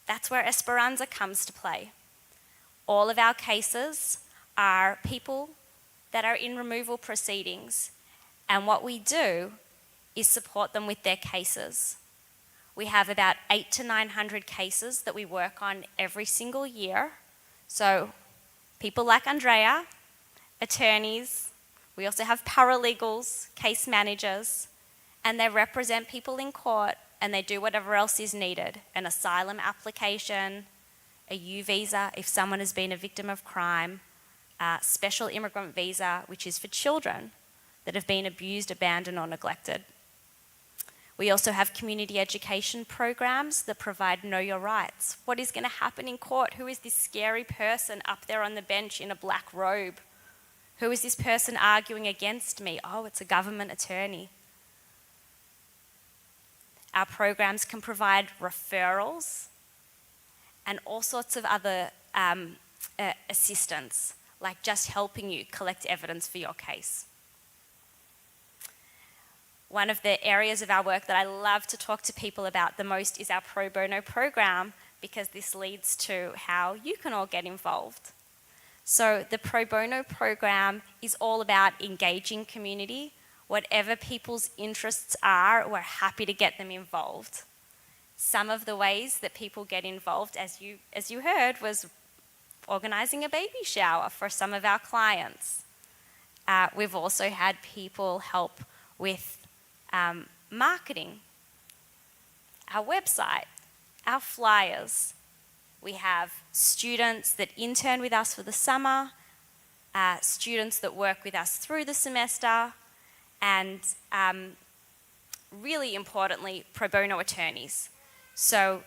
that's where Esperanza comes to play. All of our cases are people that are in removal proceedings, and what we do is support them with their cases. We have about 800 to 900 cases that we work on every single year. So people like Andrea, attorneys, we also have paralegals, case managers, and they represent people in court and they do whatever else is needed. An asylum application, a U visa if someone has been a victim of crime, a special immigrant visa, which is for children that have been abused, abandoned, or neglected. We also have community education programs that provide know your rights. What is going to happen in court? Who is this scary person up there on the bench in a black robe? Who is this person arguing against me? Oh, it's a government attorney. Our programs can provide referrals and all sorts of other assistance, like just helping you collect evidence for your case. One of the areas of our work that I love to talk to people about the most is our pro bono program, because this leads to how you can all get involved. So the pro bono program is all about engaging community. Whatever people's interests are, we're happy to get them involved. Some of the ways that people get involved, as you heard, was organising a baby shower for some of our clients. We've also had people help with marketing, our website, our flyers. We have students that intern with us for the summer, students that work with us through the semester, and really importantly, pro bono attorneys. So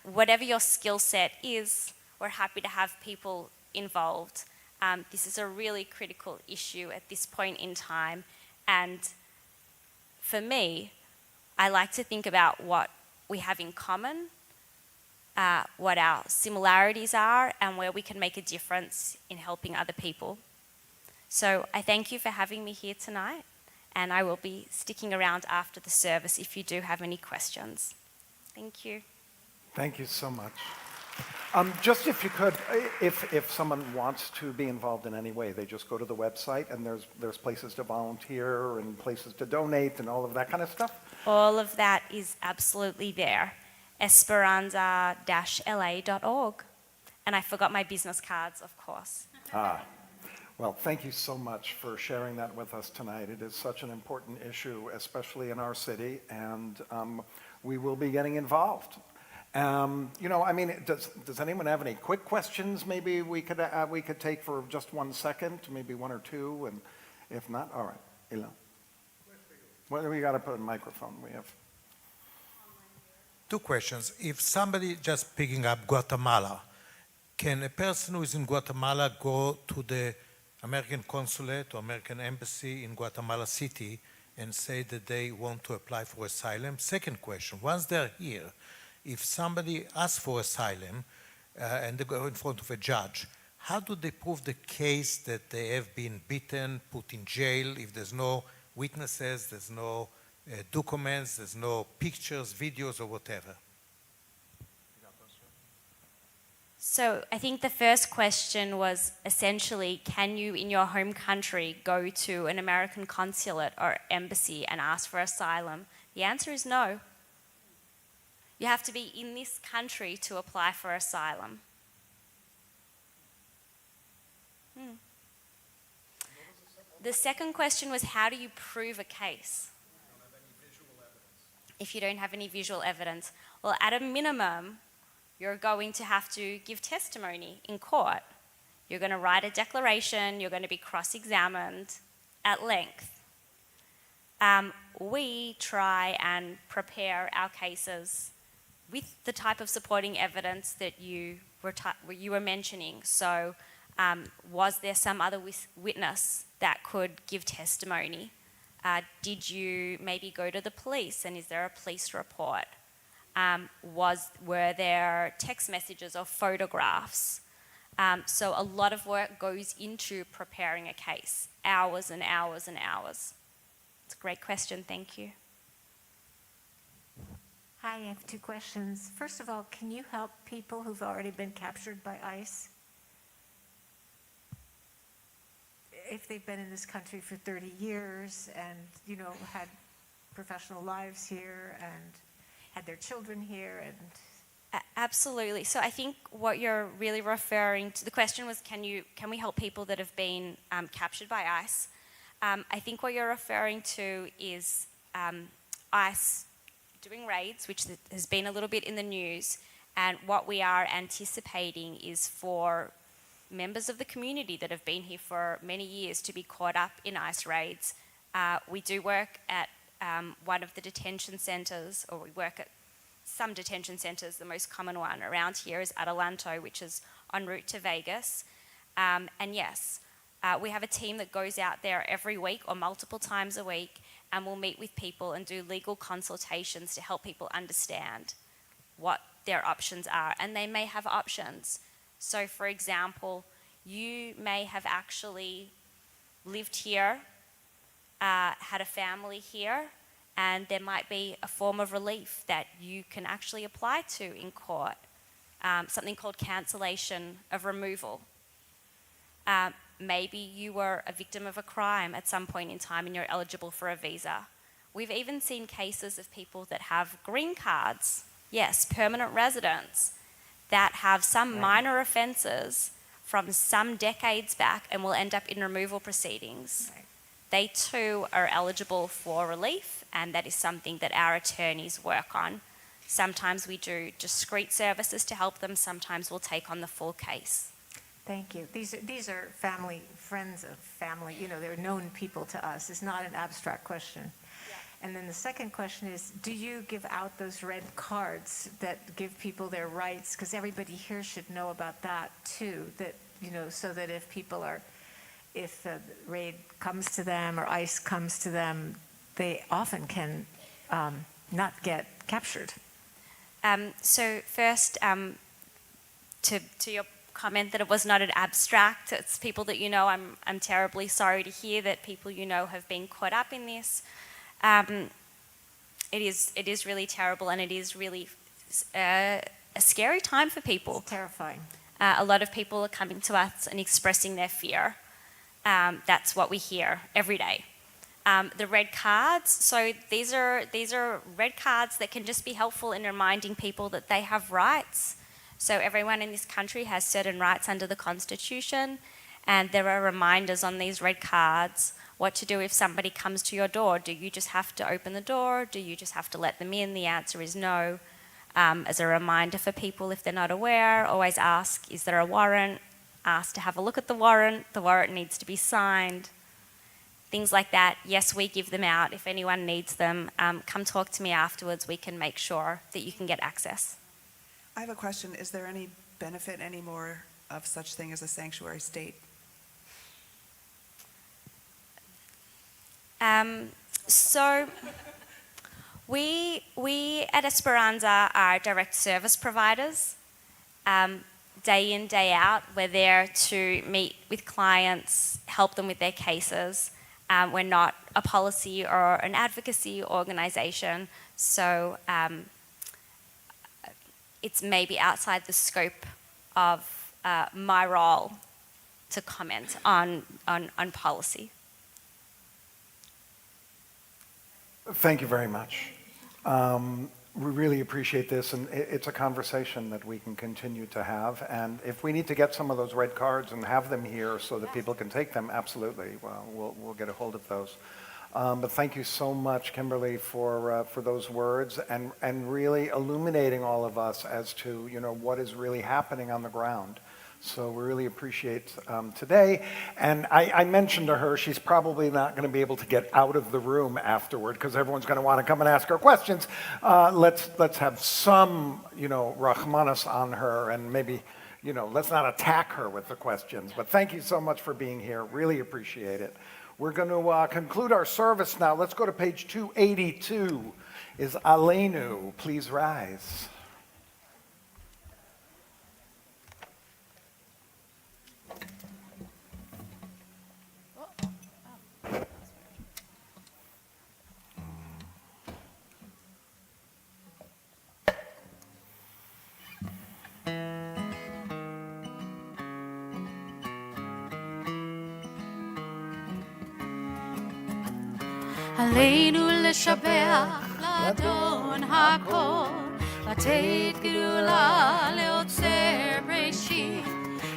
whatever your skill set is, we're happy to have people involved. This is a really critical issue at this point in time, and for me, I like to think about what we have in common, what our similarities are, and where we can make a difference in helping other people. So I thank you for having me here tonight, and I will be sticking around after the service if you do have any questions. Thank you. Thank you so much. Just if you could, if someone wants to be involved in any way, they just go to the website and there's places to volunteer and places to donate and all of that kind of stuff? All of that is absolutely there. Esperanza-la.org. And I forgot my business cards, of course. Well, thank you so much for sharing that with us tonight. It is such an important issue, especially in our city, and we will be getting involved. Does anyone have any quick questions maybe we could take for just 1 second, maybe one or two, and if not, all right, Ilan. Well, we got to put a microphone. We have 2 questions. If somebody just picking up Guatemala, can a person who is in Guatemala go to the American consulate or American embassy in Guatemala City and say that they want to apply for asylum? Second question, once they're here, if somebody asks for asylum and they go in front of a judge, how do they prove the case that they have been beaten, put in jail, if there's no witnesses, there's no documents, there's no pictures, videos, or whatever? So I think the first question was essentially, can you in your home country go to an American consulate or embassy and ask for asylum? The answer is no. You have to be in this country to apply for asylum. The second question was, how do you prove a case? If you don't have any visual evidence. Well, at a minimum, you're going to have to give testimony in court. You're going to write a declaration, you're going to be cross-examined at length. We try and prepare our cases with the type of supporting evidence that you were mentioning. So was there some other witness that could give testimony? Did you maybe go to the police, and is there a police report? Were there text messages or photographs? So a lot of work goes into preparing a case, hours and hours and hours. It's a great question, thank you. Hi, I have two questions. First of all, can you help people who've already been captured by ICE? If they've been in this country for 30 years and, had professional lives here and had their children here and... Absolutely. So I think what you're really referring to, the question was, can we help people that have been captured by ICE? I think what you're referring to is ICE doing raids, which has been a little bit in the news, and what we are anticipating is for members of the community that have been here for many years to be caught up in ICE raids. We do work at one of the detention centres, or we work at some detention centres. The most common one around here is Adelanto, which is en route to Vegas. And yes, we have a team that goes out there every week or multiple times a week and will meet with people and do legal consultations to help people understand what their options are. And they may have options. So for example, you may have actually lived here, had a family here, and there might be a form of relief that you can actually apply to in court, something called cancellation of removal. Maybe you were a victim of a crime at some point in time and you're eligible for a visa. We've even seen cases of people that have green cards, yes, permanent residents, that have some minor offences from some decades back and will end up in removal proceedings. Right. They too are eligible for relief, and that is something that our attorneys work on. Sometimes we do discreet services to help them, sometimes we'll take on the full case. Thank you. These are family, friends of family, they're known people to us. It's not an abstract question. Yeah. And then the second question is, do you give out those red cards that give people their rights? Because everybody here should know about that too, that, so that if the raid comes to them or ICE comes to them, they often can not get captured. So first, to your comment that it was not an abstract, it's people that I'm terribly sorry to hear that people have been caught up in this. It is really terrible, and it is really a scary time for people. It's terrifying. A lot of people are coming to us and expressing their fear. That's what we hear every day. The red cards, so these are red cards that can just be helpful in reminding people that they have rights. So everyone in this country has certain rights under the Constitution, and there are reminders on these red cards what to do if somebody comes to your door. Do you just have to open the door? Do you just have to let them in? The answer is no. As a reminder for people, if they're not aware, always ask, is there a warrant? Ask to have a look at the warrant. The warrant needs to be signed. Things like that. Yes, we give them out. If anyone needs them, come talk to me afterwards. We can make sure that you can get access. I have a question. Is there any benefit anymore of such thing as a sanctuary state? So we at Esperanza are direct service providers. Day in, day out, we're there to meet with clients, help them with their cases. We're not a policy or an advocacy organisation, so it's maybe outside the scope of my role to comment on policy. Thank you very much. We really appreciate this, and it's a conversation that we can continue to have. And if we need to get some of those red cards and have them here so that people can take them, absolutely. Well, we'll get a hold of those. But thank you so much, Kimberly, for those words and really illuminating all of us as to what is really happening on the ground. So we really appreciate today. And I mentioned to her she's probably not going to be able to get out of the room afterward because everyone's going to want to come and ask her questions. Let's have some, Rahmanas on her, and maybe, let's not attack her with the questions. But thank you so much for being here. Really appreciate it. We're going to conclude our service now. Let's go to page 282. Is Aleinu. Please rise. עלינו לשבח לאדון הכל, לתת גדולה ליוצר בראשית,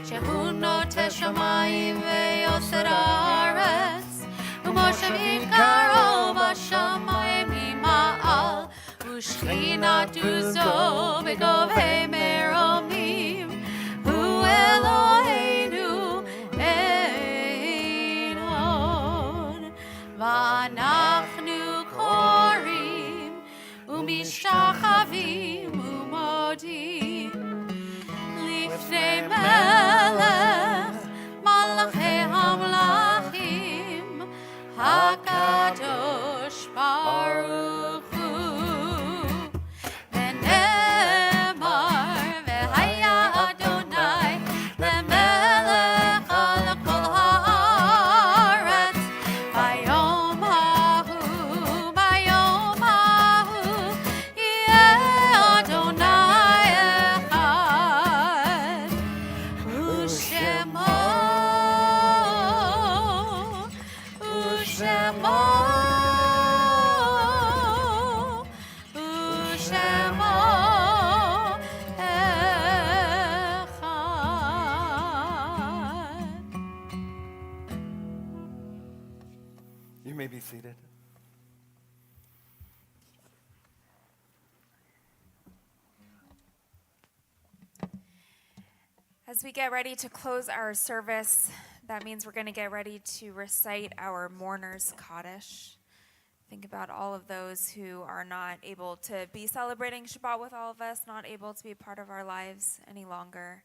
שהוא נוטה שמיים ויוסר הארץ, ומושב עיקרו בשמיים ממעל, ושכינת עוזו בגובה מרומים, הוא אלוהינו אין עוד. ואנחנו קוראים ומשתחווים ומודים לפני מלך מלכי המלכים הקדוש ברוך הוא. ונאמר והיה אדוני למלך על כל הארץ ביום ההוא יהיה אדוני אחד ושמו אחד. You may be seated. As we get ready to close our service, that means we're going to get ready to recite our mourner's Kaddish. Think about all of those who are not able to be celebrating Shabbat with all of us, not able to be a part of our lives any longer.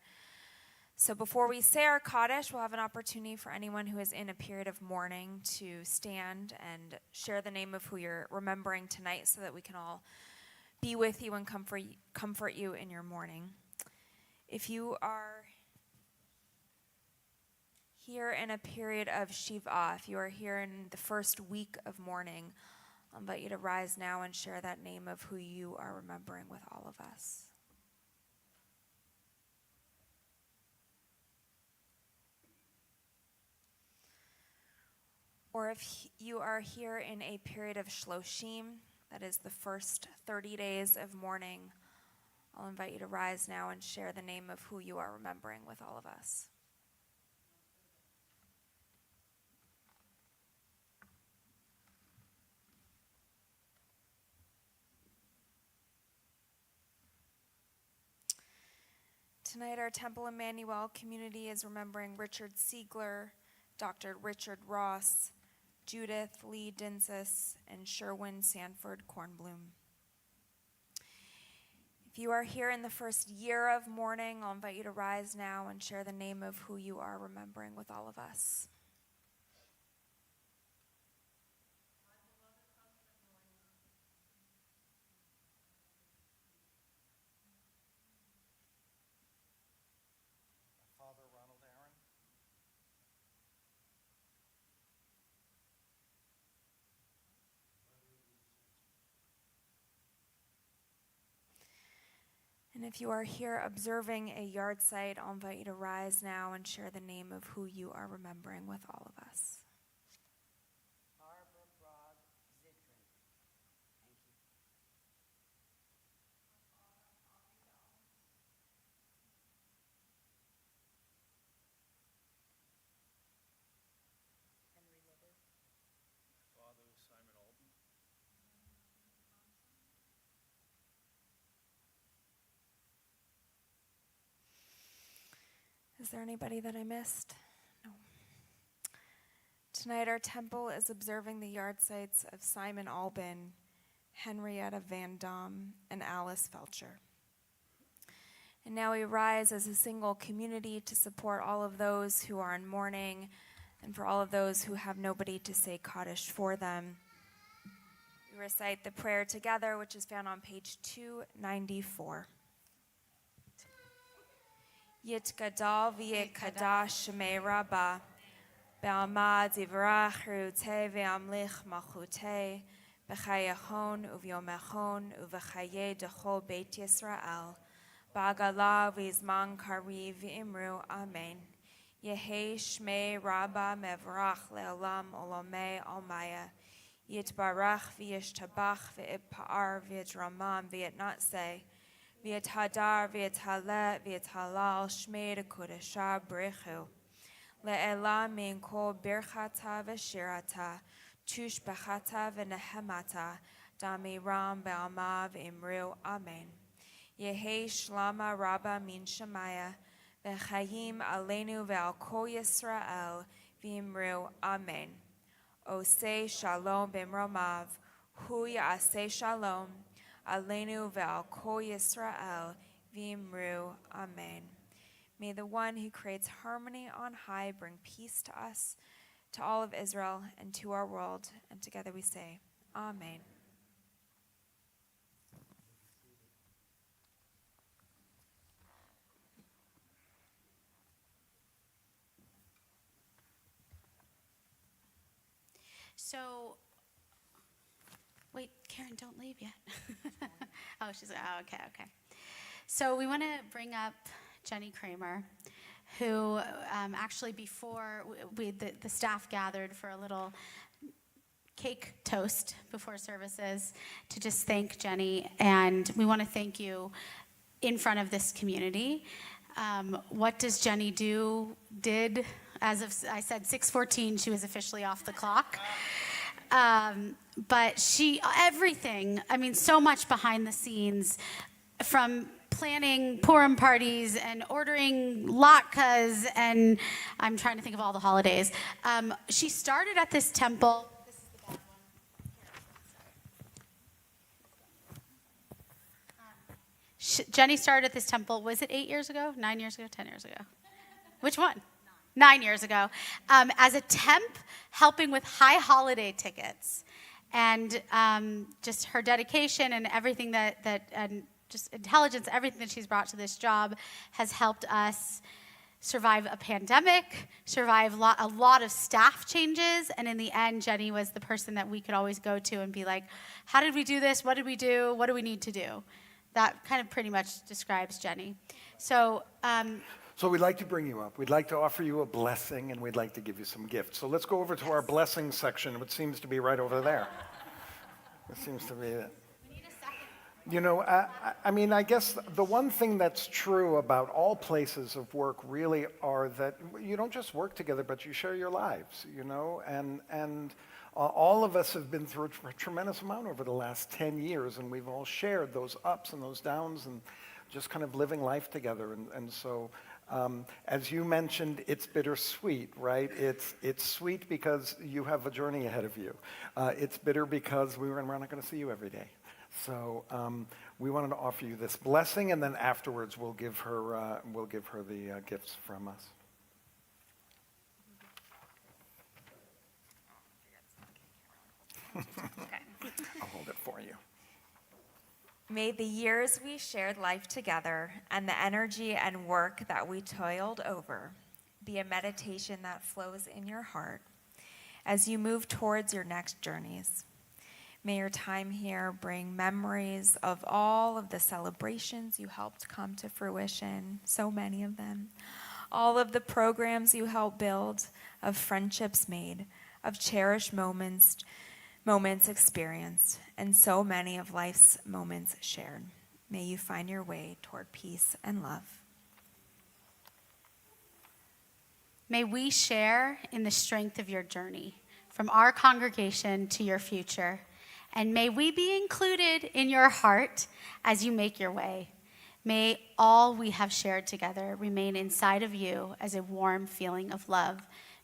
So before we say our Kaddish, we'll have an opportunity for anyone who is in a period of mourning to stand and share the name of who you're remembering tonight so that we can all be with you and comfort you in your mourning. If you are here in a period of Shiva, if you are here in the first week of mourning, I'll invite you to rise now and share that name of who you are remembering with all of us. Or if you are here in a period of Shloshim, that is the first 30 days of mourning, I'll invite you to rise now and share the name of who you are remembering with all of us. Tonight, our Temple Emanuel community is remembering Richard Siegler, Dr. Richard Ross, Judith Lee Dinsis, and Sherwin Sanford Kornblum. If you are here in the first year of mourning, I'll invite you to rise now and share the name of who you are remembering with all of us. Father Ronald Aaron. And if you are here observing a yard site, I'll invite you to rise now and share the name of who you are remembering with all of us. Barbara Brog Zitrin. Thank you. Henry Liver. Father Simon Alban. Is there anybody that I missed? No. Tonight, our temple is observing the yard sites of Simon Albin, Henrietta Van Dam, and Alice Felcher. And now we rise as a single community to support all of those who are in mourning and for all of those who have nobody to say Kaddish for them. We recite the prayer together, which is found on page 294. Yitgadal v'yikadash shemei Rabbah, be'almad yivrach cherutei ve'amlich malchutei, b'chayachon uvyomechon uv'chaye dechol beit Yisrael, ba'agala v'izman kariv v'imru amen. Yehei shmei Rabbah mevrach le'olam olamei almaya. Yitbarach v'yishtabach v'yitpa'ar v'yitramam v'yitnatseh v'yithadar v'yithalet v'yithalal shmei kodeshah brechu le'elah min kol birchata v'shirata tushbachata v'nehemata damiram b'alma v'imru amen. Yehi shlama rabba min shemaya v'chayim aleinu ve'al kol Yisrael v'imru amen. Oseh shalom b'mromav, hu ya'aseh shalom, aleinu ve'al kol Yisrael, v'imru amen. May the one who creates harmony on high bring peace to us, to all of Israel, and to our world. And together we say, Amen. So, wait, Karen, don't leave yet. Oh, she's like, oh, okay. So we want to bring up Jenny Kramer, who actually before the staff gathered for a little cake toast before services to just thank Jenny, and we want to thank you in front of this community. What does Jenny did as of, I said 6:14, she was officially off the clock. But everything, I mean, so much behind the scenes, from planning Purim parties and ordering latkes, and I'm trying to think of all the holidays. She started at this temple. This is the bad one. Jenny started at this temple, was it 8 years ago, 9 years ago, 10 years ago? Which one? 9 years ago, as a temp, helping with high holiday tickets. And just her dedication and everything and just intelligence, everything that she's brought to this job has helped us survive a pandemic, survive a lot of staff changes, and in the end, Jenny was the person that we could always go to and be like, how did we do this? What did we do? What do we need to do? That kind of pretty much describes Jenny. So we'd like to bring you up. We'd like to offer you a blessing, and we'd like to give you some gifts. So let's go over to our blessing section, which seems to be right over there. It seems to be it. we need a second. You know, I mean, I guess the one thing that's true about all places of work really are that you don't just work together, but you share your lives, you know, and all of us have been through a tremendous amount over the last 10 years, and we've all shared those ups and those downs and just kind of living life together. And so, as you mentioned, it's bittersweet, right? It's sweet because you have a journey ahead of you. It's bitter because we're not going to see you every day. So we wanted to offer you this blessing, and then afterwards we'll give her the gifts from us. I'll hold it for you. May the years we shared life together and the energy and work that we toiled over be a meditation that flows in your heart as you move towards your next journeys. May your time here bring memories of all of the celebrations you helped come to fruition, so many of them, all of the programs you helped build, of friendships made, of cherished moments experienced, and so many of life's moments shared. May you find your way toward peace and love. May we share in the strength of your journey, from our congregation to your future. And may we be included in your heart as you make your way. May all we have shared together remain inside of you as a warm feeling of love,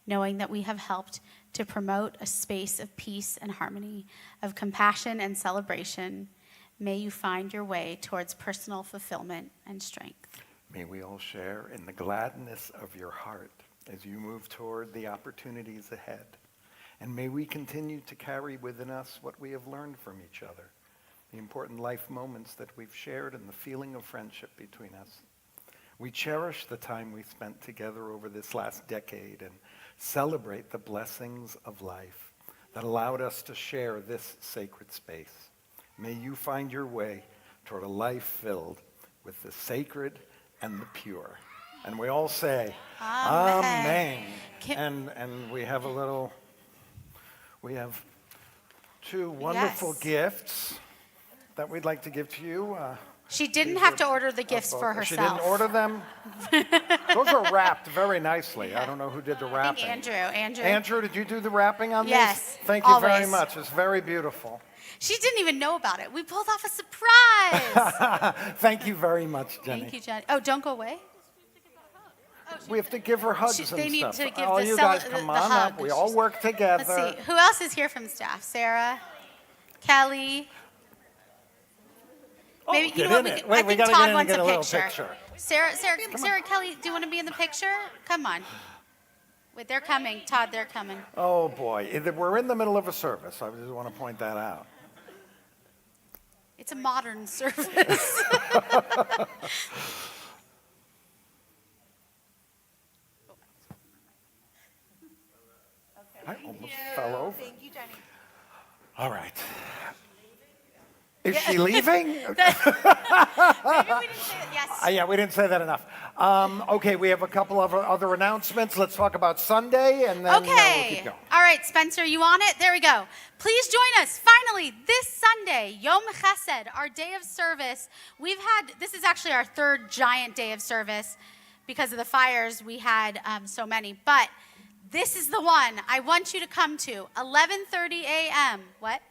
knowing that we have helped to promote a space of peace and harmony, of compassion and celebration. May you find your way towards personal fulfillment and strength. May we all share in the gladness of your heart as you move toward the opportunities ahead. And may we continue to carry within us what we have learned from each other, the important life moments that we've shared and the feeling of friendship between us. We cherish the time we spent together over this last decade and celebrate the blessings of life that allowed us to share this sacred space. May you find your way toward a life filled with the sacred and the pure. And we all say, Amen. And we have two wonderful Yes. gifts that we'd like to give to you. She didn't These have are to order the gifts for She herself. didn't order them? Those are wrapped very nicely. I don't know who did the I wrapping. think Andrew. Andrew, did you do the wrapping on Yes, these? Thank you very always. much. It's very beautiful. She didn't even know about it. We pulled off a surprise. Thank you very much, Jenny. Thank you, Jenny. Oh, don't go away. We have to give her hugs They and need stuff. to give All the you cel- guys the- come the on hug. up. We all work together. Let's see. Who else is here from staff? Sarah, Kelly. Oh, Maybe you get know in what? it. Wait, I we think gotta Todd get in and wants get a a little picture. picture. Sarah Kelly, do you want to be in the picture? Come on. Wait, they're coming. Todd, they're coming. Oh, boy. We're in the middle of a service. I just want to point that out. It's a modern service. I almost fell over. Thank you, Jenny. All right. Is she leaving? Maybe we didn't say that. Yes. Yeah, we didn't say that enough. Okay, we have a couple of other announcements. Let's talk about Sunday, and then we'll Okay. keep going. All right, Spencer, you on it? There we go. Please join us finally this Sunday, Yom Chesed, our day of service. This is actually our third giant day of service because of the fires. We had so many, but this is the one I want you to come to. 11:30 a.m. What?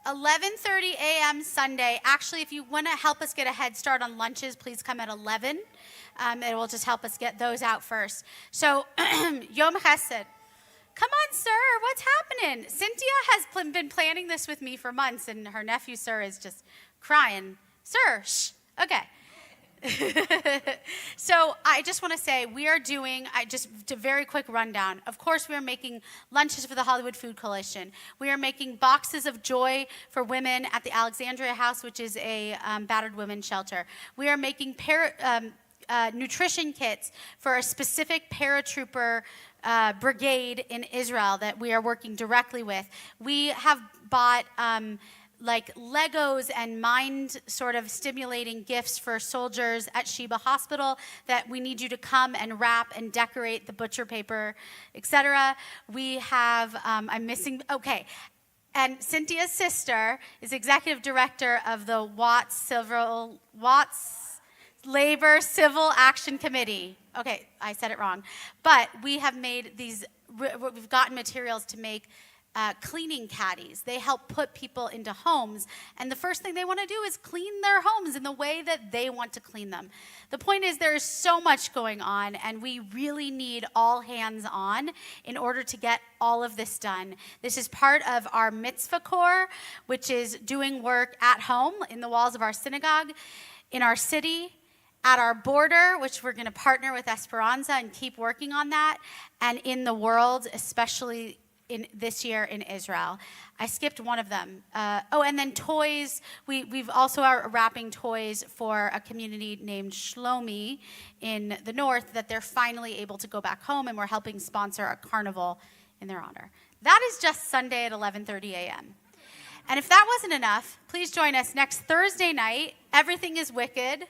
11:30 a.m. Sunday. Actually, if you want to help us get a head start on lunches, please come at 11. It will just help us get those out first. So, Yom Chesed. Come on, sir. What's happening? Cynthia has been planning this with me for months, and her nephew, sir, is just crying. Sir, shh. Okay. So I just want to say we are doing, just a very quick rundown. Of course, we are making lunches for the Hollywood Food Coalition. We are making boxes of joy for women at the Alexandria House, which is a battered women's shelter. We are making nutrition kits for a specific paratrooper brigade in Israel that we are working directly with. We have bought like Legos and mind sort of stimulating gifts for soldiers at Sheba Hospital that we need you to come and wrap and decorate the butcher paper, etc. We have, and Cynthia's sister is executive director of the Watts Labor Civil Action Committee. Okay, I said it wrong. But we have made we've gotten materials to make cleaning caddies. They help put people into homes, and the first thing they want to do is clean their homes in the way that they want to clean them. The point is there is so much going on, and we really need all hands on in order to get all of this done. This is part of our mitzvah corps, which is doing work at home in the walls of our synagogue, in our city, at our border, which we're going to partner with Esperanza and keep working on that, and in the world, especially this year in Israel. I skipped one of them. And then toys. We've also are wrapping toys for a community named Shlomi in the north that they're finally able to go back home, and we're helping sponsor a carnival in their honor. That is just Sunday at 11:30 a.m. And if that wasn't enough, please join us next Thursday night. Everything is Wicked.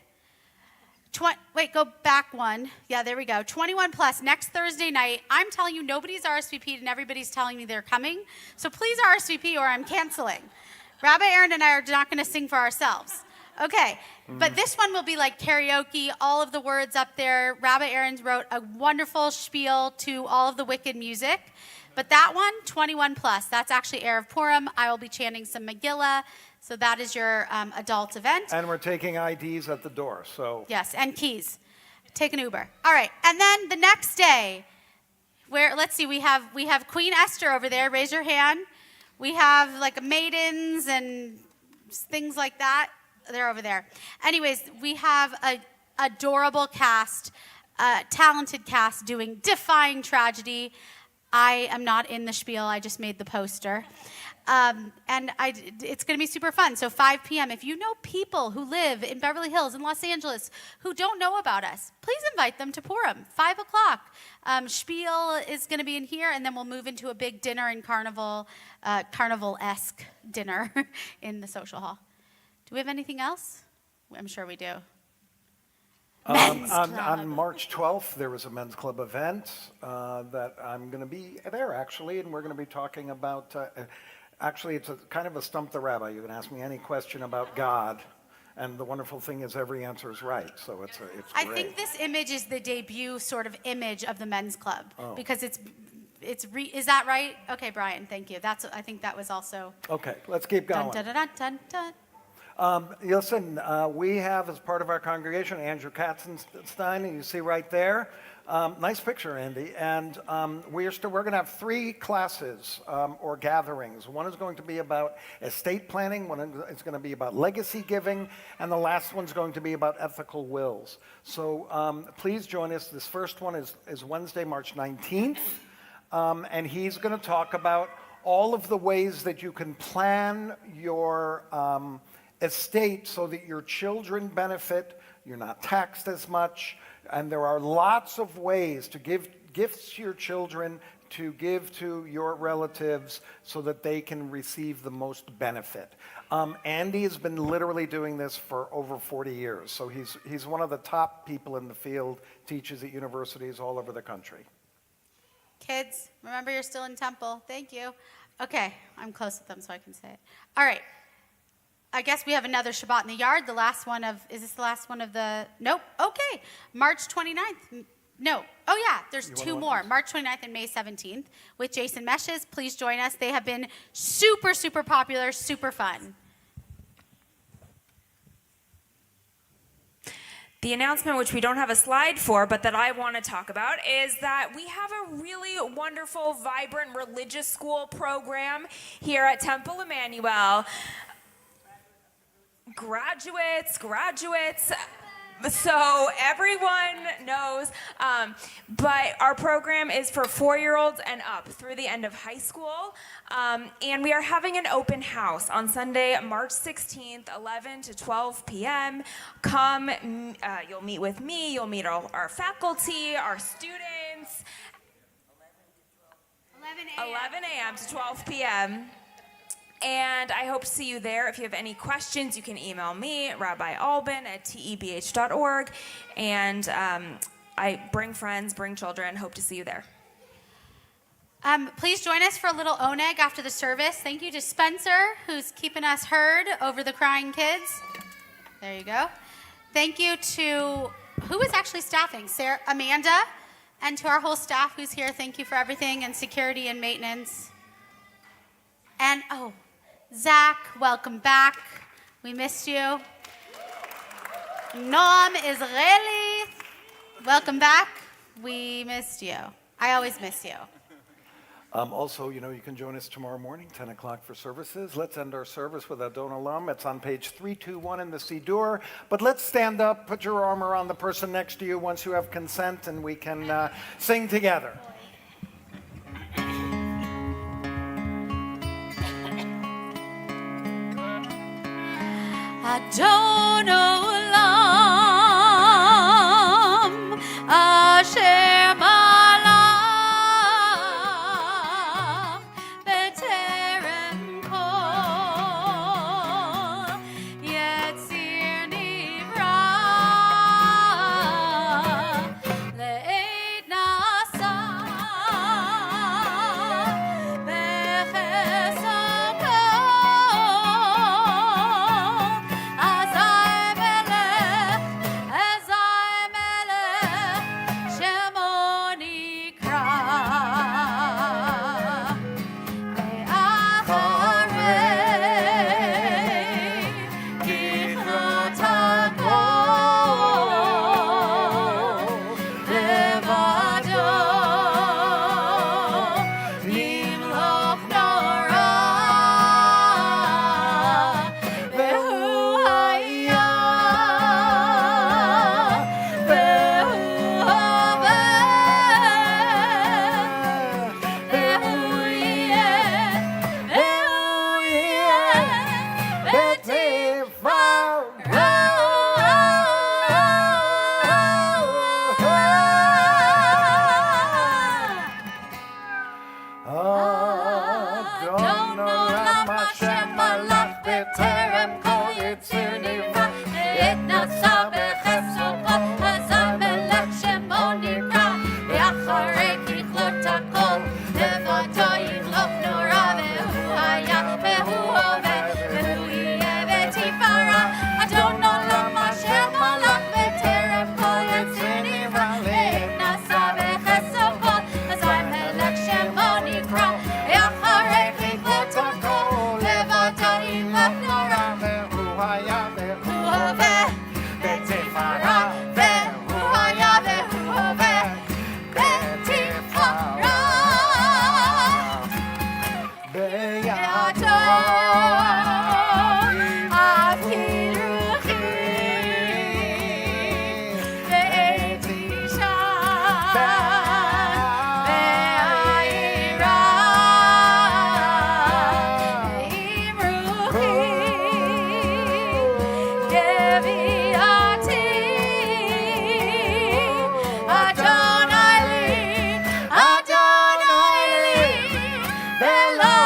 Go back one. Yeah, there we go. 21 plus next Thursday night. I'm telling you, nobody's RSVP'd and everybody's telling me they're coming. So please RSVP or I'm canceling. Rabbi Aaron and I are not going to sing for ourselves. Okay, but this one will be like karaoke, all of the words up there. Rabbi Aaron wrote a wonderful spiel to all of the Wicked music. But that one, 21 plus, that's actually Erev Purim. I will be chanting some Megillah. So that is your adult event. And we're taking IDs at the door, so. Yes, and keys. Take an Uber. All right, and then the next day, let's see, we have Queen Esther over there. Raise your hand. We have like maidens and things like that. They're over there. Anyways, we have a adorable cast, talented cast doing Defying Tragedy. I am not in the spiel. I just made the poster. It's going to be super fun. So 5 p.m., if you know people who live in Beverly Hills and Los Angeles who don't know about us, please invite them to Purim, 5 o'clock. Spiel is going to be in here, and then we'll move into a big dinner and carnival-esque dinner in the social hall. Do we have anything else? I'm sure we do. On March 12th, there was a men's club event that I'm going to be there, actually, and we're going to be talking about, actually, it's kind of a stump the rabbi. You can ask me any question about God, and the wonderful thing is every answer is right, so it's great. I think this image is the debut sort of image of the men's club, because is that right? Okay, Brian, thank you. I think that was also. Okay, let's keep going. Dun, dun, dun, dun, dun. Listen, we have as part of our congregation Andrew Katzenstein, and you see right there. Nice picture, Andy. And we're going to have 3 classes or gatherings. One is going to be about estate planning, one is going to be about legacy giving, and the last one's going to be about ethical wills. So please join us. This first one is Wednesday, March 19th, and he's going to talk about all of the ways that you can plan your estate so that your children benefit, you're not taxed as much, and there are lots of ways to give gifts to your children, to give to your relatives so that they can receive the most benefit. Andy has been literally doing this for over 40 years, so he's one of the top people in the field, teaches at universities all over the country. Kids, remember you're still in Temple. Thank you. Okay, I'm close with them so I can say it. All right. I guess we have another Shabbat in the Yard, the last one of, is this the last one of the, nope, okay, March 29th, no, oh yeah, there's 2 more, March 29th and May 17th with Jason Meshes. Please join us. They have been super, super popular, super fun. The announcement, which we don't have a slide for, but that I want to talk about, is that we have a really wonderful, vibrant religious school program here at Temple Emanuel. Graduates, so everyone knows, but our program is for 4-year-olds and up through the end of high school, and we are having an open house on Sunday, March 16th, 11 to 12 p.m. Come, you'll meet with me, you'll meet our faculty, our students. 11 a.m. to 12 p.m. And I hope to see you there. If you have any questions, you can email me, rabbialban@tebh.org. And I bring friends, bring children. Hope to see you there. Please join us for a little oneg after the service. Thank you to Spencer, who's keeping us heard over the crying kids. There you go. Thank you to, who is actually staffing? Sarah, Amanda, and to our whole staff who's here. Thank you for everything, and security and maintenance. And, Zach, welcome back. We missed you. Noam Israeli, welcome back. We missed you. I always miss you. Also, you can join us tomorrow morning, 10 o'clock for services. Let's end our service with Adon Olam. It's on page 321 in the Siddur. But let's stand up, put your arm around the person next to you once you have consent, and we can sing together. Adon Olam, Asher Malach, B'terem Kol, Yetzir Nivra, Le'ed Nasa, B'chesed Kol, Azai Leviati, Adonai li, Adonai li, Velo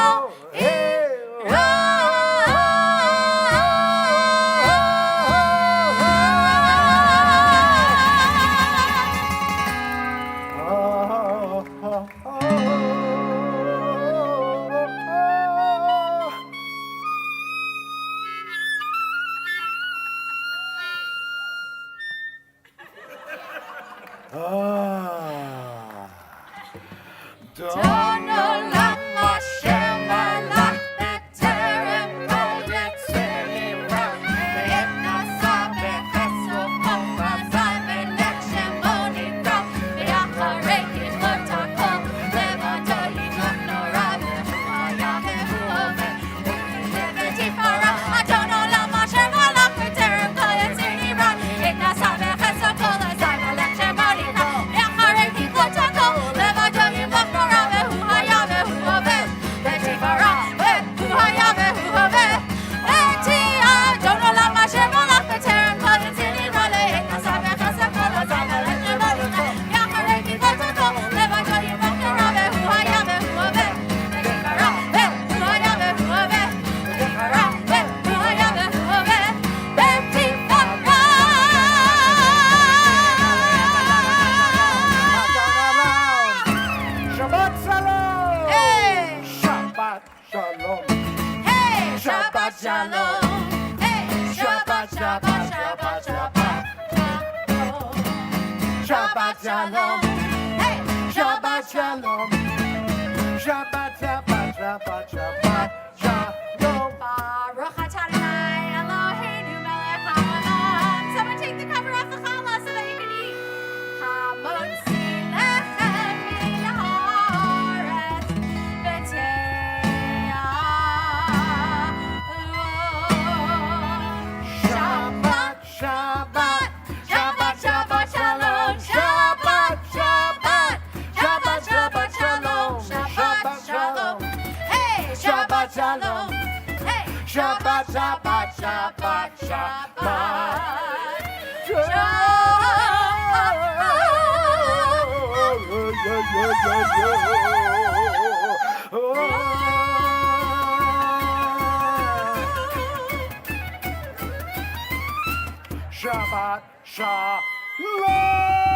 Shabbat Shalom. Hey, Shabbat Shalom. Shabbat, Shabbat, Shabbat, Shabbat Shalom. Baruch atah Adonai Eloheinu melech haolam. Someone take the cover off the challah so that you can eat. Hamotzi lechem min haaretz v'te'ah. Shabbat, Shabbat. Shabbat, Shabbat, Shalom. Shabbat, Shabbat. Shabbat, Shabbat, Shalom. Shabbat, Shalom. Hey, Shabbat, Shalom. Hey, Shabbat, Shabbat, Shabbat, Shabbat. Shabbat, Shalom.